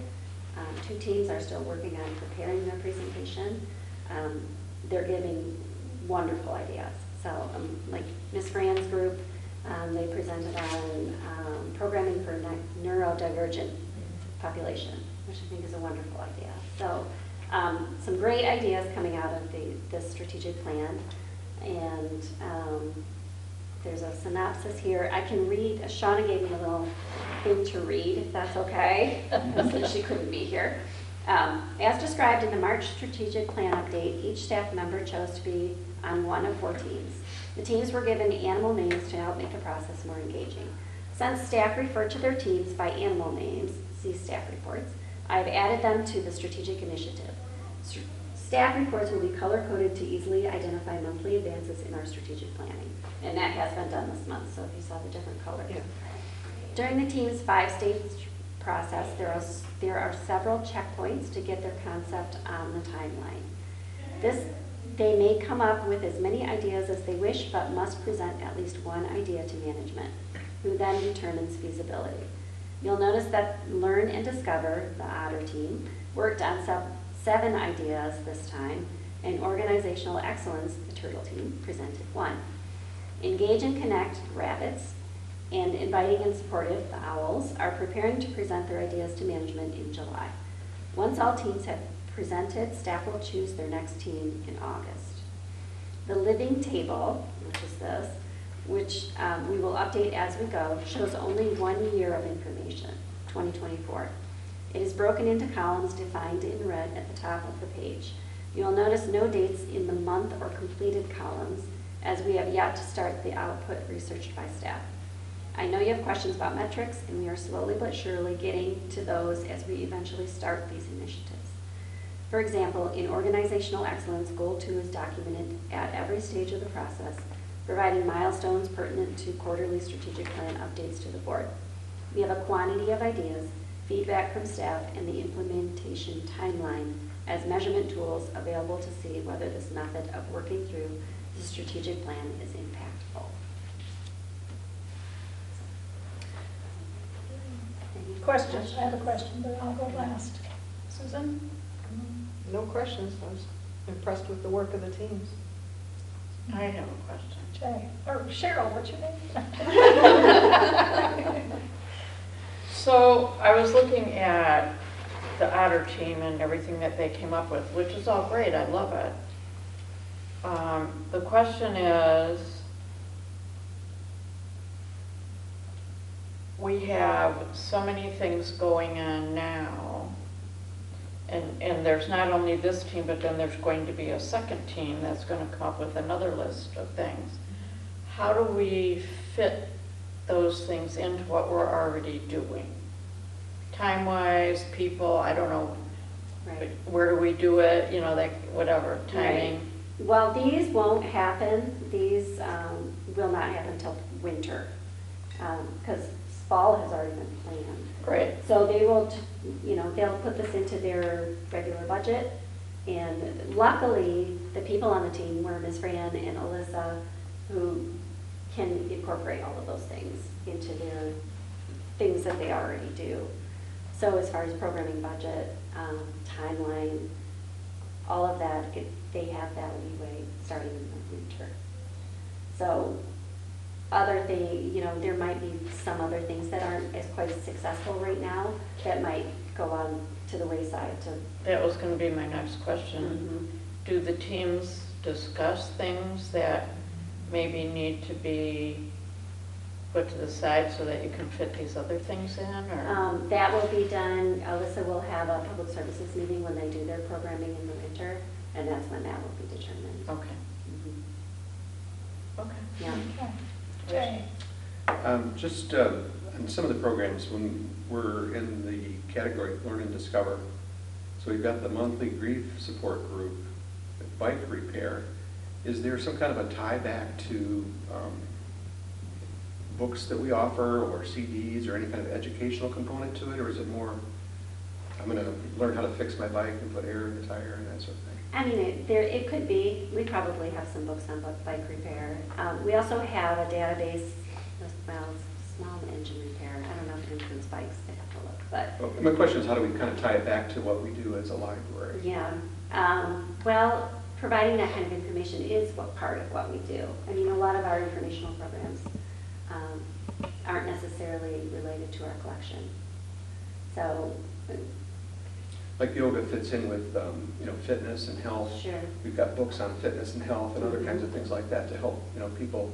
2 teams are still working on preparing their presentation. They're giving wonderful ideas. So like Ms. Fran's group, they presented on programming for neurodivergent population, which I think is a wonderful idea. So some great ideas coming out of this strategic plan. And there's a synopsis here. I can read. Shauna gave me a little thing to read, if that's okay, since she couldn't be here. As described in the March strategic plan update, each staff member chose to be on one of 4 teams. The teams were given animal names to help make the process more engaging. Since staff refer to their teams by animal names, see staff reports, I've added them to the strategic initiative. Staff reports will be color-coded to easily identify monthly advances in our strategic planning. And that has been done this month, so if you saw the different colors. Yeah. During the team's 5-stage process, there are several checkpoints to get their concept on the timeline. They may come up with as many ideas as they wish, but must present at least one idea to management, who then determines feasibility. You'll notice that Learn and Discover, the Otter team, worked on 7 ideas this time, and Organizational Excellence, the Turtle team, presented 1. Engage and Connect, Rabbits, and Inviting and Supportive, the Owls, are preparing to present their ideas to management in July. Once all teams have presented, staff will choose their next team in August. The Living Table, which is this, which we will update as we go, shows only 1 year of information, 2024. It is broken into columns defined in red at the top of the page. You'll notice no dates in the month or completed columns, as we have yet to start the output researched by staff. I know you have questions about metrics, and we are slowly but surely getting to those as we eventually start these initiatives. For example, in Organizational Excellence, Goal 2 is documented at every stage of the process, providing milestones pertinent to quarterly strategic plan updates to the board. We have a quantity of ideas, feedback from staff, and the implementation timeline as measurement tools available to see whether this method of working through the strategic plan is impactful. Questions? I have a question, but I'll go last. Susan? No questions. I was impressed with the work of the teams. I have a question. Jay? Or Cheryl, what's your name? So I was looking at the Otter team and everything that they came up with, which is all great, I love it. The question is, we have so many things going on now, and there's not only this team, but then there's going to be a second team that's going to come up with another list of things. How do we fit those things into what we're already doing? Time-wise, people, I don't know, Right. where do we do it, you know, like, whatever, timing. Well, these won't happen. These will not happen until winter, because fall has already been planned. Right. So they will, they'll put this into their regular budget. And luckily, the people on the team were Ms. Fran and Alyssa, who can incorporate all of those things into their things that they already do. So as far as programming budget, timeline, all of that, they have that leeway starting in the winter. So other thing, there might be some other things that aren't as quite as successful right now that might go on to the wayside to. That was going to be my next question. Do the teams discuss things that maybe need to be put to the side so that you can fit these other things in, or? That will be done. Alyssa will have a public services meeting when they do their programming in the winter, and that's when that will be determined. Okay. Okay. Yeah. Okay. Just on some of the programs, when we're in the category Learn and Discover, so we've got the monthly grief support group, bike repair. Is there some kind of a tie back to books that we offer or CDs or any kind of educational component to it, or is it more, I'm going to learn how to fix my bike and put air in the tire and that sort of thing? I mean, it could be. We probably have some books on bike repair. We also have a database, well, small engine repair. I don't know if it includes bikes. I have to look, but. Well, my question is, how do we kind of tie it back to what we do as a library? Yeah. Well, providing that kind of information is part of what we do. I mean, a lot of our informational programs aren't necessarily related to our collection. So. Like yoga fits in with, fitness and health. Sure. We've got books on fitness and health and other kinds of things like that to help, people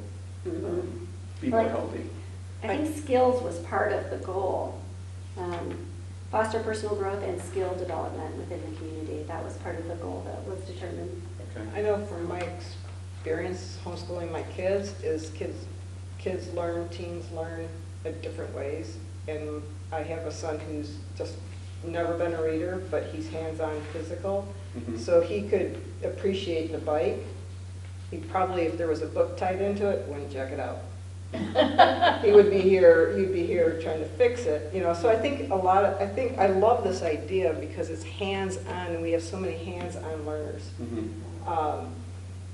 be more healthy. I think skills was part of the goal. Foster personal growth and skill development within the community. That was part of the goal that was determined. Okay. I know from my experience homeschooling my kids is kids learn, teens learn in different ways. And I have a son who's just never been a reader, but he's hands-on physical. So he could appreciate the bike. He probably, if there was a book tied into it, wouldn't check it out. He'd be here trying to fix it, So I think I love this idea because it's hands-on and we have so many hands-on learners.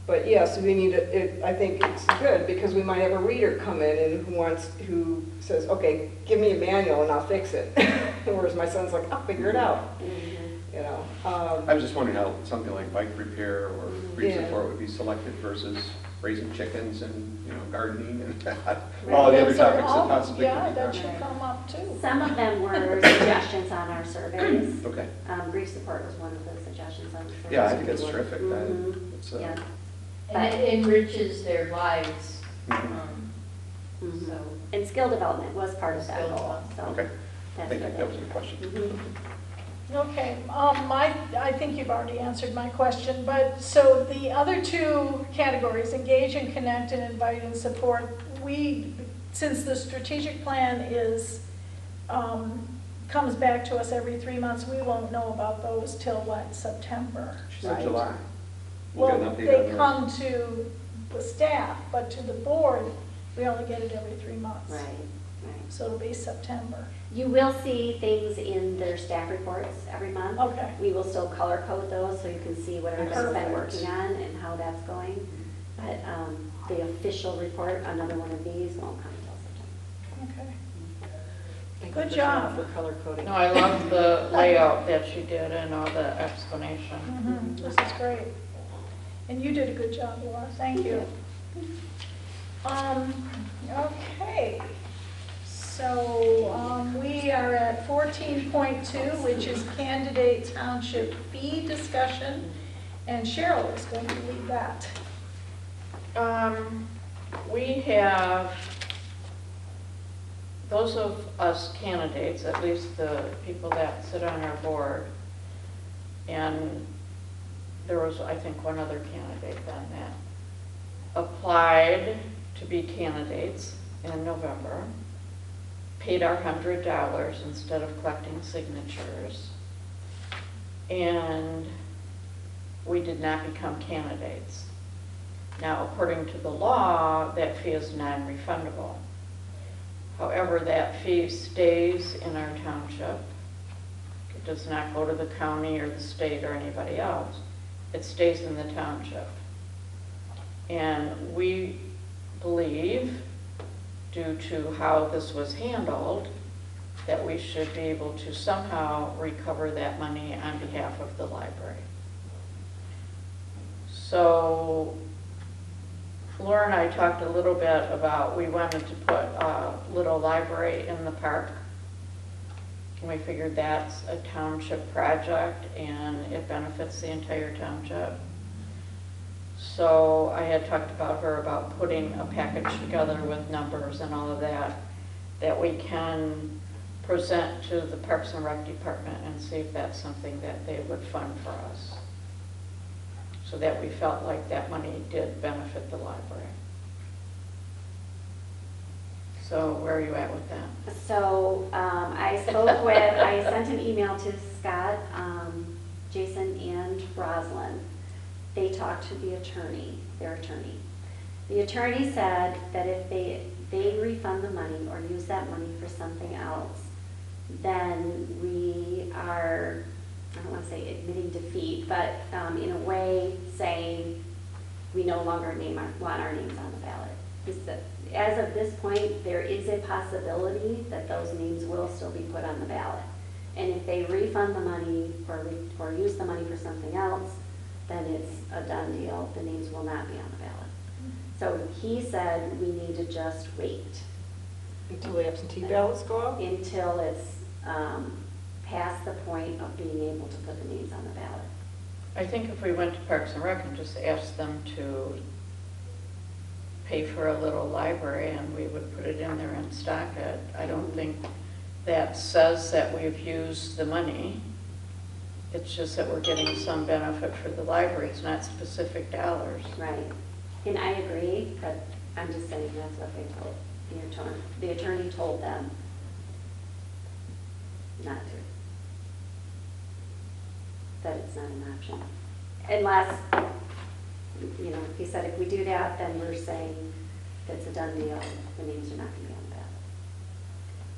But yes, we need I think it's good because we might have a reader come in and who says, okay, give me a manual and I'll fix it. Whereas my son's like, I'll figure it out. I was just wondering how something like bike repair or grief Yeah. support would be selected versus raising chickens and, gardening and all the other Those are topics that all- possibly Yeah, could be that done. should come up too. Some of them were suggestions on our surveys. Okay. Grief support was one of the suggestions on the surveys. Yeah, I think that's terrific. Mhm. It's, Yeah. And it enriches their lives. Mhm. Mhm. So. And skill development was part of that Skill goal, so. Okay, that's thank you. what That was a good question. Mhm. Okay, I think you've already answered my question, but so the other two categories, engage and connect and invite and support, since the strategic plan comes back to us every 3 months, we won't know about those till what, September? She said right? July. We'll get Well, an update they on come to the staff, but to the board, we only get it every 3 months. Right, right. So it'll be September. You will see things in their staff reports every month. Okay. We will still color code those so you can see what everybody's been Perfect. working on and how that's going. But the official report, another one of these, won't come until September. Okay. Thank Good you for job. For color coding. No, I love the layout that she did and all the explanation. This is great. And you did a good job, Laura. Thank you. Okay. So we are at 14.2, which is candidate township fee discussion, and Cheryl is going to lead that. We have, those of us candidates, at least the people that sit on our board, and there was, I think, one other candidate then that applied to be candidates in November, paid our $100 instead of collecting signatures, and we did not become candidates. Now, according to the law, that fee is non-refundable. However, that fee stays in our township. It does not go to the county or the state or anybody else. It stays in the township. And we believe, due to how this was handled, that we should be able to somehow recover that money on behalf of the library. So Laura and I talked a little bit about, we wanted to put a little library in the park. And we figured that's a township project and it benefits the entire township. So I had talked about her about putting a package together with numbers and all of that, that we can present to the Parks and Rec Department and see if that's something that they would fund for us. So that we felt like that money did benefit the library. So where are you at with that? So I sent an email to Scott, Jason, and Roslyn. They talked to the attorney, their attorney. The attorney said that if they refund the money or use that money for something else, then we are, I don't want to say admitting defeat, but in a way saying we no longer want our names on the ballot. As of this point, there is a possibility that those names will still be put on the ballot. And if they refund the money or use the money for something else, then it's a done deal. The names will not be on the ballot. So he said we need to just wait. Until the absentee ballots go out? Until it's past the point of being able to put the names on the ballot. I think if we went to Parks and Rec and just asked them to pay for a little library and we would put it in there and stock it, I don't think that says that we've used the money. It's just that we're getting some benefit for the library. It's not specific dollars. Right. And I agree, but I'm just saying that's what they told the attorney. The attorney told them not to. That it's not an option. Unless, you know, he said if we do that, then we're saying it's a done deal. The names are not going to be on the ballot.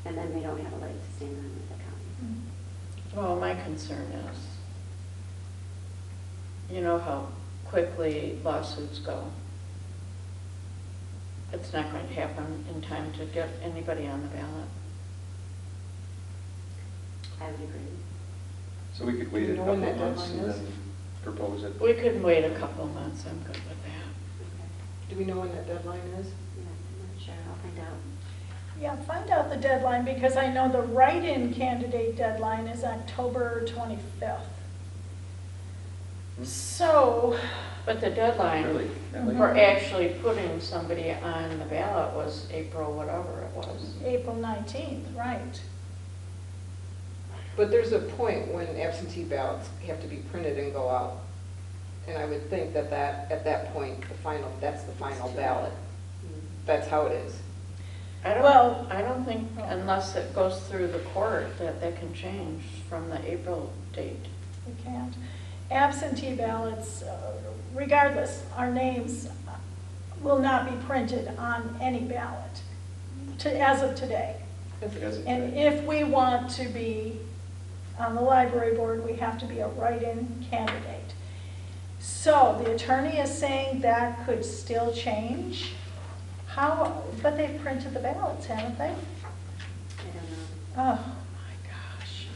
And then they don't have a leg to stand on with the county. Well, my concern is, you know how quickly lawsuits go. It's not going to happen in time to get anybody on the ballot. I would agree. So we could wait a Do you know couple when that of months and deadline is? then propose it. We could wait a couple of months. I'm good with that. Do we know when that deadline is? Yeah, I'm not sure. I'll find out. Yeah, find out the deadline, because I know the write-in candidate deadline is October 25th. So, But the deadline Really? That late? for actually putting somebody on the ballot was April whatever it was. April 19th, right. But there's a point when absentee ballots have to be printed and go out. And I would think that at that point, that's the final ballot. That's how it is. I don't think unless it goes through the court that can change from the April date. We can't. Absentee ballots, regardless, our names will not be printed on any ballot as of today. And if we want to be on the library board, we have to be a write-in candidate. So the attorney is saying that could still change. How? But they've printed the ballots, haven't they? I don't know. Oh my gosh.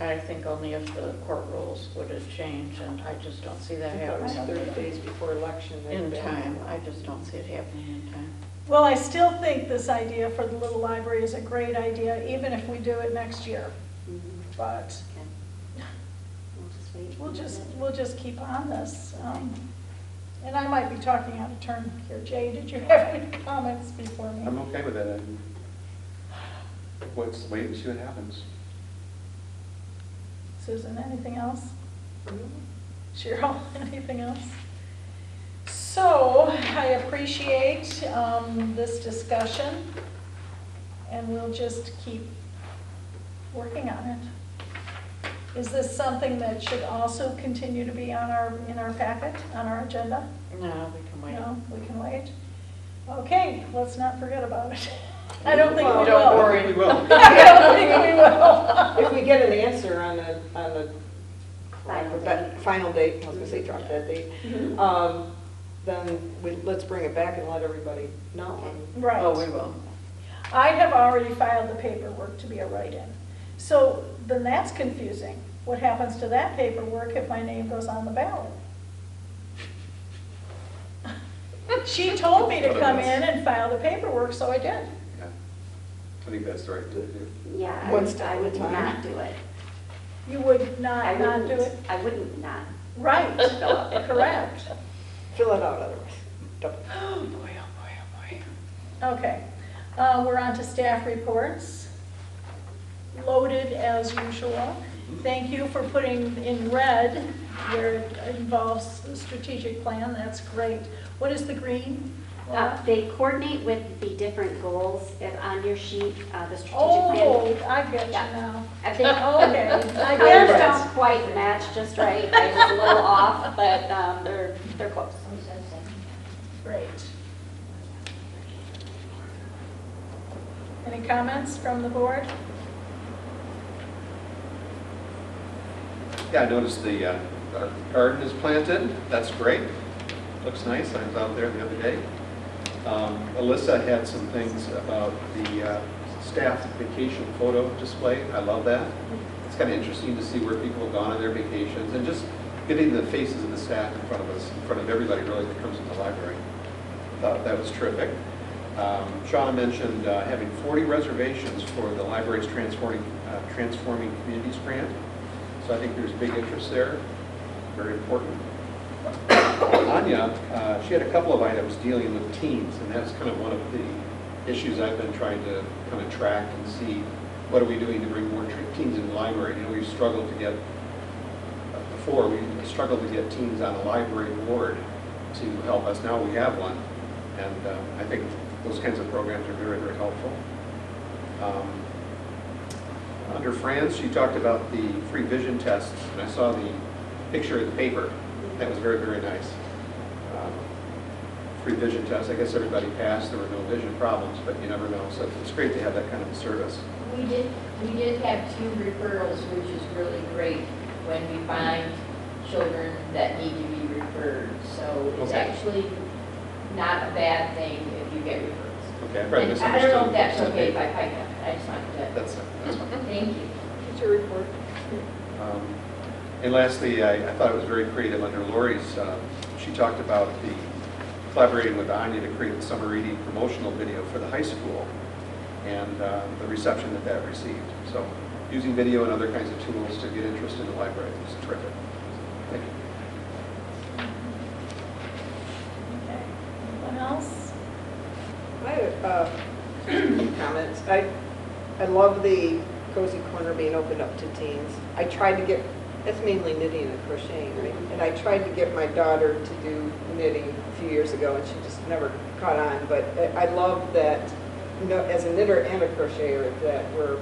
I think only if the court rules would have changed, and I just don't see that I thought it was happening 30 days before election. in time. I just don't see it happening in time. Well, I still think this idea for the little library is a great idea, even if we do it next year. Mhm. But Okay. We'll just wait. we'll just keep on this. And I might be talking out of turn here. Jay, did you have any comments before me? I'm okay with that. Let's wait and see what happens. Susan, anything else? Cheryl, anything else? So I appreciate this discussion, and we'll just keep working on it. Is this something that should also continue to be on in our packet, on our agenda? No, we can wait. No, we can wait. Okay, let's not forget about it. I don't think we will. Don't worry. We will. I don't think we will. If we get an answer on the Final date. final date, I was gonna say drop that date, Mhm. then let's bring it back and let everybody know. Right. Oh, we will. I have already filed the paperwork to be a write-in. So then that's confusing. What happens to that paperwork if my name goes on the ballot? She told me to come in and file the paperwork, so I did. Yeah. I think that's the right thing to do. Yeah, One step I at a would time. not do it. You would not do it? I wouldn't not. Right, correct. Fill it out otherwise. Don't. Oh, boy, oh, boy, oh, boy. Okay, we're on to staff reports. Loaded as usual. Thank you for putting in red where it involves the strategic plan, that's great. What is the green? They coordinate with the different goals on your sheet, the strategic Oh, plan. I get you Yeah. now. I think Okay, I the get colors it. don't quite match just right. I was a little off, but they're close. Great. Any comments from the board? Yeah, I noticed our garden is planted. That's great. Looks nice. I was out there the other day. Alyssa had some things about the staff vacation photo display. I love that. It's kind of interesting to see where people have gone on their vacations and just getting the faces of the staff in front of us, in front of everybody really that comes to the library. Thought that was terrific. Shauna mentioned having 40 reservations for the library's Transforming Communities grant. So I think there's big interest there. Very important. Anya, she had a couple of items dealing with teens, and that's kind of one of the issues I've been trying to kind of track and see what are we doing to bring more teens in the library. You know, we've struggled to get, before we struggled to get teens on a library board to help us. Now we have one, and I think those kinds of programs are very, very helpful. Under France, she talked about the free vision tests, and I saw the picture of the paper. That was very, very nice. Free vision test, I guess everybody passed, there were no vision problems, but you never know. So it's great to have that kind of a service. We did have 2 referrals, which is really great when we find children that need to be referred. So it's Okay. actually not a bad thing if you get referrals. Okay, I probably And misunderstood. I don't know if that's the okay if paper. I pipe up. I just wanted to, That's fine. thank you. What's your report? And lastly, I thought it was very creative under Lori's. She talked about collaborating with Anya to create the summer reading promotional video for the high school and the reception that received. So using video and other kinds of tools to get interest in the library is terrific. Thank you. Okay. Anyone else? I have some comments. I love the cozy corner being opened up to teens. I tried to get, that's mainly knitting and crocheting, right? And I tried to get my daughter to do knitting a few years ago, and she just never caught on. But I love that, you know, as a knitter and a crocheter, that we're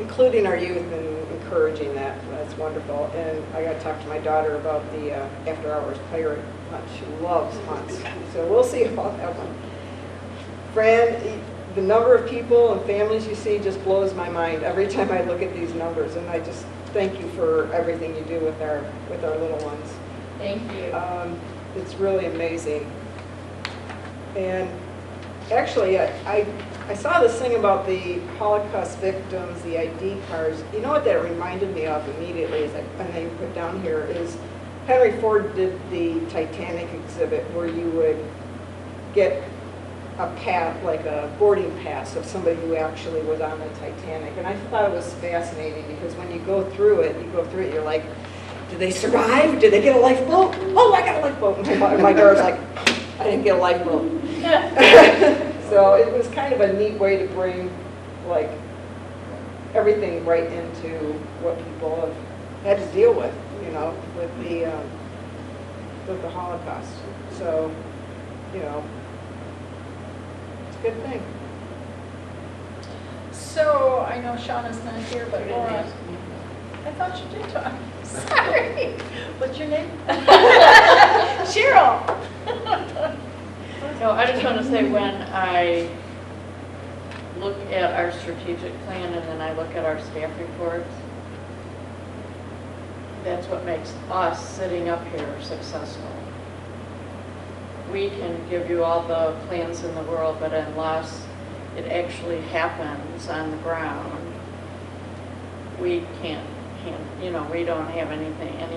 including our youth and encouraging that. That's wonderful. And I got to talk to my daughter about the after-hours pirate hunt. She loves hunts. So we'll see about that one. Fran, the number of people and families you see just blows my mind every time I look at these numbers. And I just thank you for everything you do with our little ones. Thank you. It's really amazing. And actually, I saw this thing about the Holocaust victims, the ID cards. You know what that reminded me of immediately, is and they put down here, is Henry Ford did the Titanic exhibit where you would get pass, like a boarding pass of somebody who actually was on the Titanic. And I thought it was fascinating because when you go through it, you're like, did they survive? Did they get a lifeboat? Oh, I got a lifeboat. And my daughter's like, I didn't get a lifeboat. So it was kind of a neat way to bring like everything right into what people have had to deal with, you know, with the Holocaust. So, you know, it's a good thing. So I know Shauna's not here, but Laura, I thought you did talk. Sorry. What's your name? Cheryl. No, I just want to say when I look at our strategic plan and then I look at our staff reports, that's what makes us sitting up here successful. We can give you all the plans in the world, but unless it actually happens on the ground, we can't, you know, we don't have any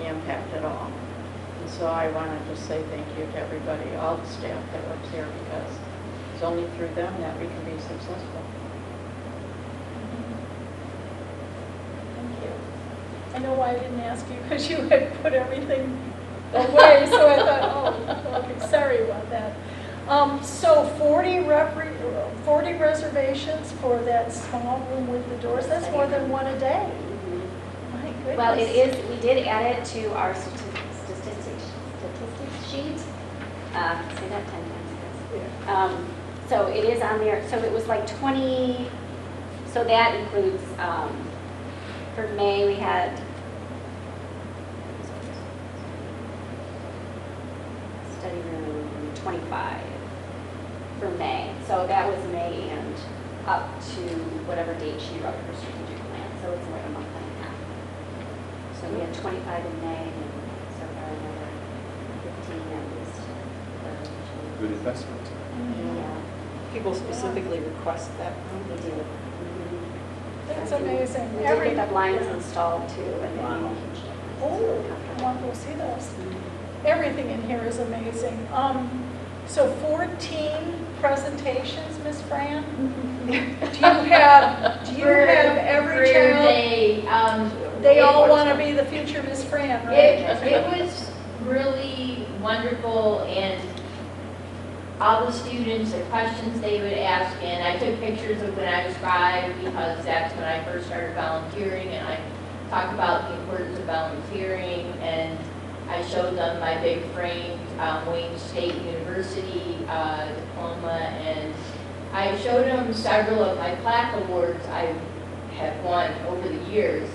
impact at all. And so I want to just say thank you to everybody, all the staff that works here, because it's only through them that we can be successful. Thank you. I know why I didn't ask you, because you had put everything away, so I thought, oh, okay, sorry about that. So 40 reservations for that small room with the doors, that's more than one a day. My goodness. Well, it is, we did add it to our statistics sheet. Say that 10 times, guys. So it is on there, so it was like 20, so that includes, for May, we had study room 25 for May. So that was May and up to whatever date she wrote her strategic plan. So it's like a month and a half. So we had 25 in May and so far another 15 at least. Good investment. Yeah, People specifically request that. we do. That's amazing. We did get the blinds installed too, and then we changed it. Oh, I want to go see those. Everything in here is amazing. So 14 presentations, Miss Fran? Do you have every child? They all want to be the future Miss Fran, right? It was really wonderful, and all the students, the questions they would ask, and I took pictures of when I was 5 because that's when I first started volunteering, and I talked about the importance of volunteering, and I showed them my big framed Wayne State University diploma, and I showed them several of my plaque awards I have won over the years,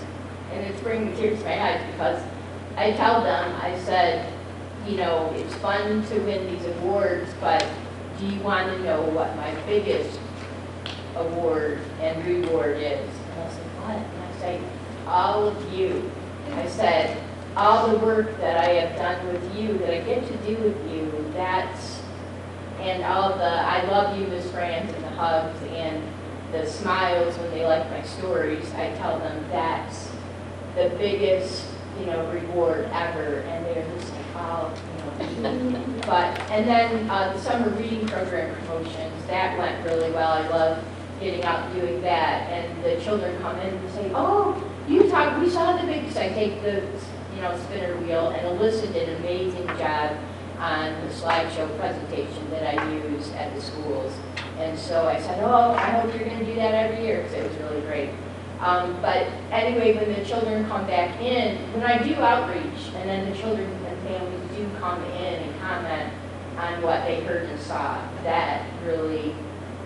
and it's bringing tears to my eyes because I tell them, I said, you know, it's fun to win these awards, but do you want to know what my biggest award and reward is? And I said, what? And I said, all of you. I said, all the work that I have done with you, that I get to do with you, that's, and all the, I love you, Miss Franz, and the hugs, and the smiles when they like my stories, I tell them that's the biggest, you know, reward ever, and they're just like, oh, you know. But, and then the summer reading program promotions, that went really well. I love getting out and doing that, and the children come in and say, oh, we saw the big, so I take the, you know, spinner wheel, and Alyssa did an amazing job on the slideshow presentation that I use at the schools. And so I said, oh, I hope you're going to do that every year, because it was really great. But anyway, when the children come back in, when I do outreach, and then the children and families do come in and comment on what they heard and saw, that really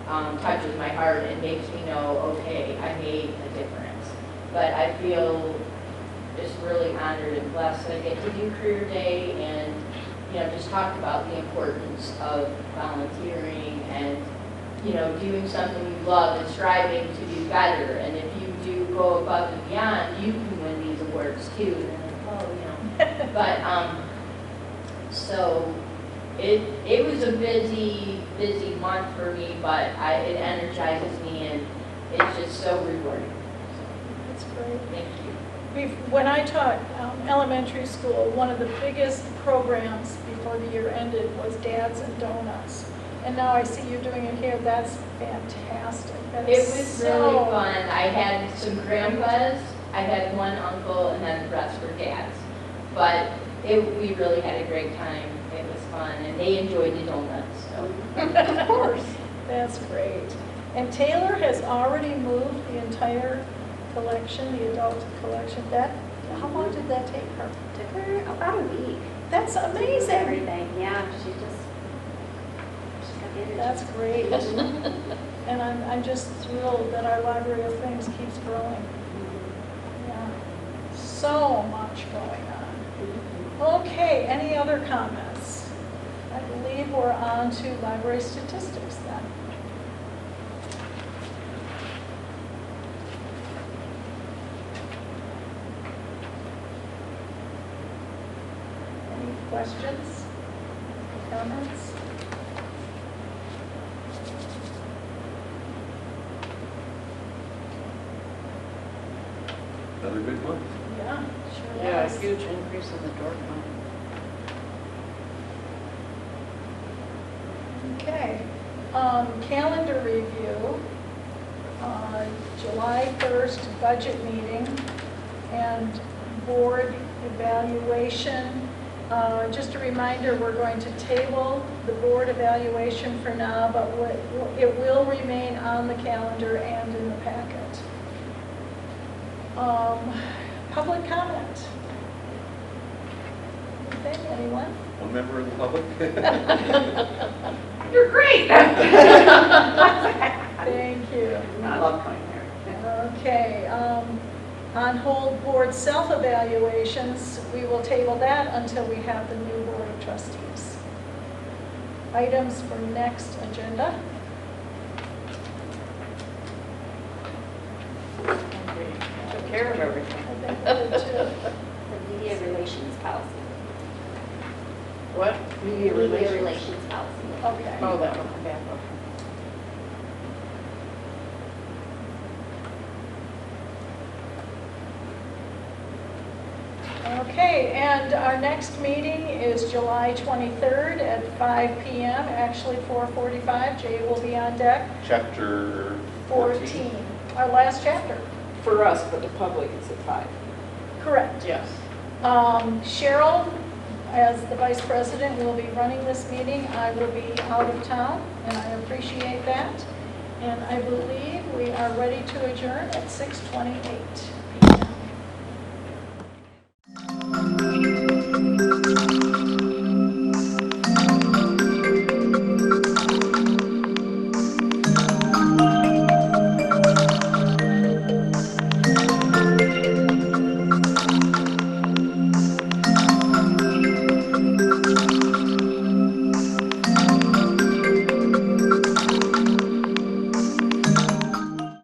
touches my heart and makes me know, okay, I made a difference. But I feel just really honored and blessed that I get to do Career Day and, you know, just talk about the importance of volunteering and, you know, doing something you love and striving to do better. And if you do go above and beyond, you can win these awards too. And I'm like, oh, you know. But, so it was a busy month for me, but it energizes me and it's just so rewarding. That's great. Thank you. When I taught elementary school, one of the biggest programs before the year ended was Dads and Donuts. And now I see you doing it here. That's fantastic. That It is was really fun. I had some grandpas, I had one uncle, and then the rest were dads. But we really had a great time. It was fun, and they enjoyed the donuts, so. Of course. That's great. And Taylor has already moved the entire collection, the adult collection. How long did that take her? Took her about a week. That's to move amazing. everything, yeah, she's got the energy. That's great. And I'm just thrilled that our library of things keeps growing. Yeah. So much going on. Okay, any other comments? I believe we're on to library statistics then. Any questions, comments? Another good month. Yeah, sure Yeah, a is. huge increase in the door count. Okay, calendar review, July 1st budget meeting and board evaluation. Just a reminder, we're going to table the board evaluation for now, but it will remain on the calendar and in the packet. Public comment. Anything, anyone? One member of the public? You're great. Thank you. I love coming here. Okay, on hold board self-evaluations, we will table that until we have the new board of trustees. Items for next agenda. Took care of I everything. think we did too. The media relations policy. What? Media Media relations. relations policy. Okay. Oh, that one, back up. Okay, and our next meeting is July 23rd at 5 p.m., actually 4:45. Jay will be on deck. Chapter 14, our last chapter. For us, but the public, it's at 5. Correct. Yes. Cheryl, as the vice president, will be running this meeting. I will be out of town, and I appreciate that. And I believe we are ready to adjourn at 6:28.